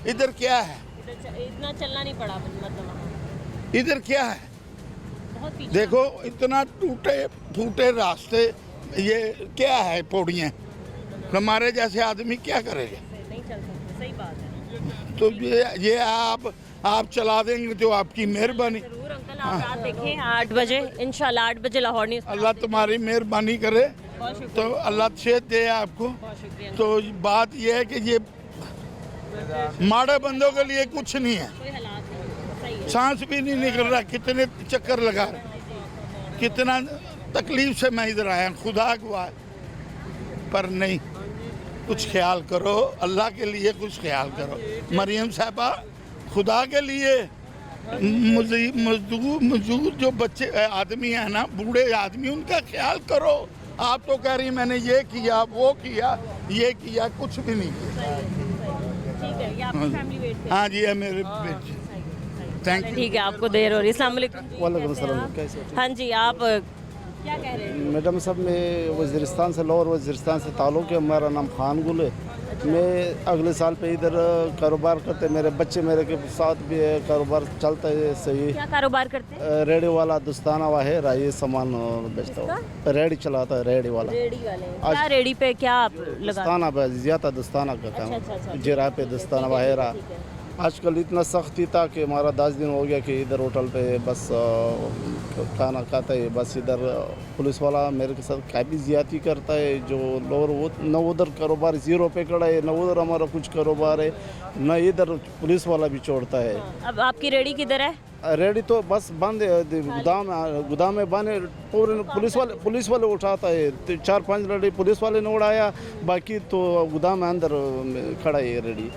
इधर क्या है? इतना चलना नहीं पड़ा, मतलब इधर क्या है? देखो इतना टूटे फूटे रास्ते, ये क्या है पौड़ियाँ, हमारे जैसे आदमी क्या करेगा? नहीं चल सकते, सही बात है। तो ये आप चला देंगे तो आपकी मेहरबानी। जरूर अंकल, आप रात देखें 8 बजे, इंशाल्लाह 8 बजे लाहौर न्यूज़। अल्लाह तुम्हारी मेहरबानी करे, तो अल्लाह सेहत दे आपको। तो बात ये है कि ये माड़े बंदों के लिए कुछ नहीं है, सांस भी नहीं निकल रहा, कितने चक्कर लगा, कितना तकलीफ से मैं इधर आया, खुदा को पर नहीं, कुछ ख्याल करो, अल्लाह के लिए कुछ ख्याल करो। मरियम साहबा, खुदा के लिए मजदूर जो बच्चे आदमी है ना, बूढ़े आदमी, उनका ख्याल करो। आप तो कह रही मैंने ये किया, वो किया, ये किया, कुछ भी नहीं किया। हाँ जी, है मेरे बेटे। Thank you. ठीक है, आपको देर हो रही है। अस्सलाम वालेकुम। वालेकुम सलाम, कैसे? हाँ जी, आप क्या कह रहे हैं? मैडम साहब, मैं वज़ीरिस्तान से, लाहौर वज़ीरिस्तान से ताल्लुक़ है। हमारा नाम खान गुल है। मैं अगले साल पे इधर कारोबार करते, मेरे बच्चे मेरे के साथ भी है, कारोबार चलता है सही। क्या कारोबार करते हैं? रेडी वाला दस्ताना हुआ है, ये सामान बेचता हूँ। रेडी चलाता है, रेडी वाला। रेडी वाले क्या रेडी पे क्या आप दस्ताना पे ज़्यादा दस्ताना करता हूँ, जरा पे दस्ताना वगैरह। आजकल इतना सख्ती था कि हमारा 10 दिन हो गया कि इधर होटल पे बस खाना खाता है, बस इधर पुलिस वाला मेरे के साथ काफ़ी ज़्यादती करता है। जो लोअर वो न उधर कारोबार 0 पे खड़ा है, न उधर हमारा कुछ कारोबार है, न इधर पुलिस वाला भी छोड़ता है। अब आपकी रेडी किधर है? रेडी तो बस बंद है, गोदाम में बंद है। पूरे पुलिस वाले उठाता है, 4-5 रेडी पुलिस वाले ने उड़ाया, बाकी तो गोदाम में अंदर खड़ा है रेडी।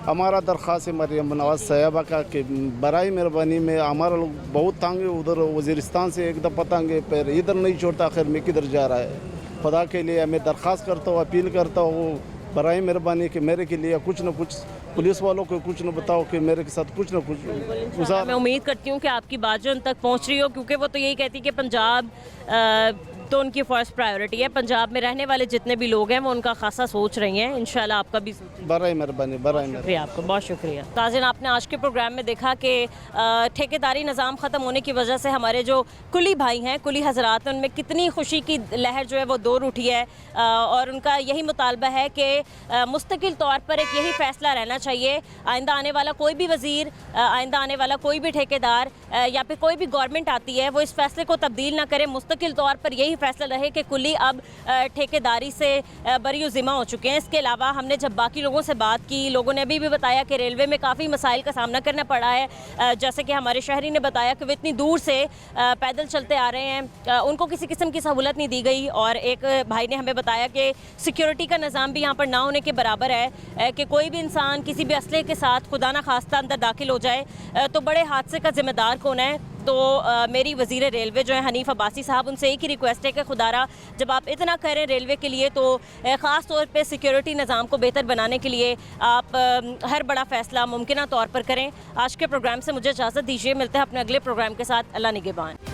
हमारा दरख्वास्त है मरियम नवाज साहबा का कि बराई मेहरबानी में हमारा लोग बहुत तंग है, उधर वज़ीरिस्तान से एक दफ़ा तंग है, पर इधर नहीं छोड़ता, आखिर में किधर जा रहा है। खुदा के लिए मैं दरख्वास्त करता हूँ, अपील करता हूँ, बराई मेहरबानी कि मेरे के लिए कुछ न कुछ, पुलिस वालों को कुछ न बताओ कि मेरे के साथ कुछ न कुछ। मैं उम्मीद करती हूँ कि आपकी बात जो उन तक पहुँच रही हो, क्योंकि वो तो यही कहती कि पंजाब तो उनकी फर्स्ट प्रायोरिटी है। पंजाब में रहने वाले जितने भी लोग हैं वो उनका खासा सोच रही हैं। इंशाल्लाह आपका भी बराई मेहरबानी, बराई मेहरबानी। आपको बहुत शुक्रिया। ताज़िन, आपने आज के प्रोग्राम में देखा कि ठेकेदारी निज़ाम ख़त्म होने की वजह से हमारे जो कुली भाई हैं, कुली हजरात हैं, उनमें कितनी खुशी की लहर जो है वो दौर उठी है। और उनका यही मुतालबा है कि मुस्तकिल तौर पर एक यही फ़ैसला रहना चाहिए। आइंदा आने वाला कोई भी वज़ीर, आइंदा आने वाला कोई भी ठेकेदार या फिर कोई भी गवर्नमेंट आती है, वो इस फैसले को तब्दील ना करे। मुस्तकिल तौर पर यही फैसला रहे कि कुली अब ठेकेदारी से बरी ज़िम्मा हो चुके हैं। इसके अलावा हमने जब बाकी लोगों से बात की, लोगों ने अभी भी बताया कि रेलवे में काफ़ी मसाइल का सामना करना पड़ा है। जैसे कि हमारे शहरी ने बताया कि वो इतनी दूर से पैदल चलते आ रहे हैं, उनको किसी किस्म की सहूलत नहीं दी गई। और एक भाई ने हमें बताया कि सिक्योरिटी का निज़ाम भी यहाँ पर ना होने के बराबर है कि कोई भी इंसान किसी भी असले के साथ खुदा ना खास्ता अंदर दाखिल हो जाए तो बड़े हादसे का जिम्मेदार कौन है। तो मेरी वज़ीर रेलवे जो है हनीफ अब्बासी साहब, उनसे एक ही रिक्वेस्ट है कि खुदारा जब आप इतना करें रेलवे के लिए, तो ख़ास तौर पे सिक्योरिटी निज़ाम को बेहतर बनाने के लिए आप हर बड़ा फ़ैसला मुमकिन तौर पर करें। आज के प्रोग्राम से मुझे इजाज़त दीजिए, मिलते हैं अपने अगले प्रोग्राम के साथ। अल्लाह निगहबान।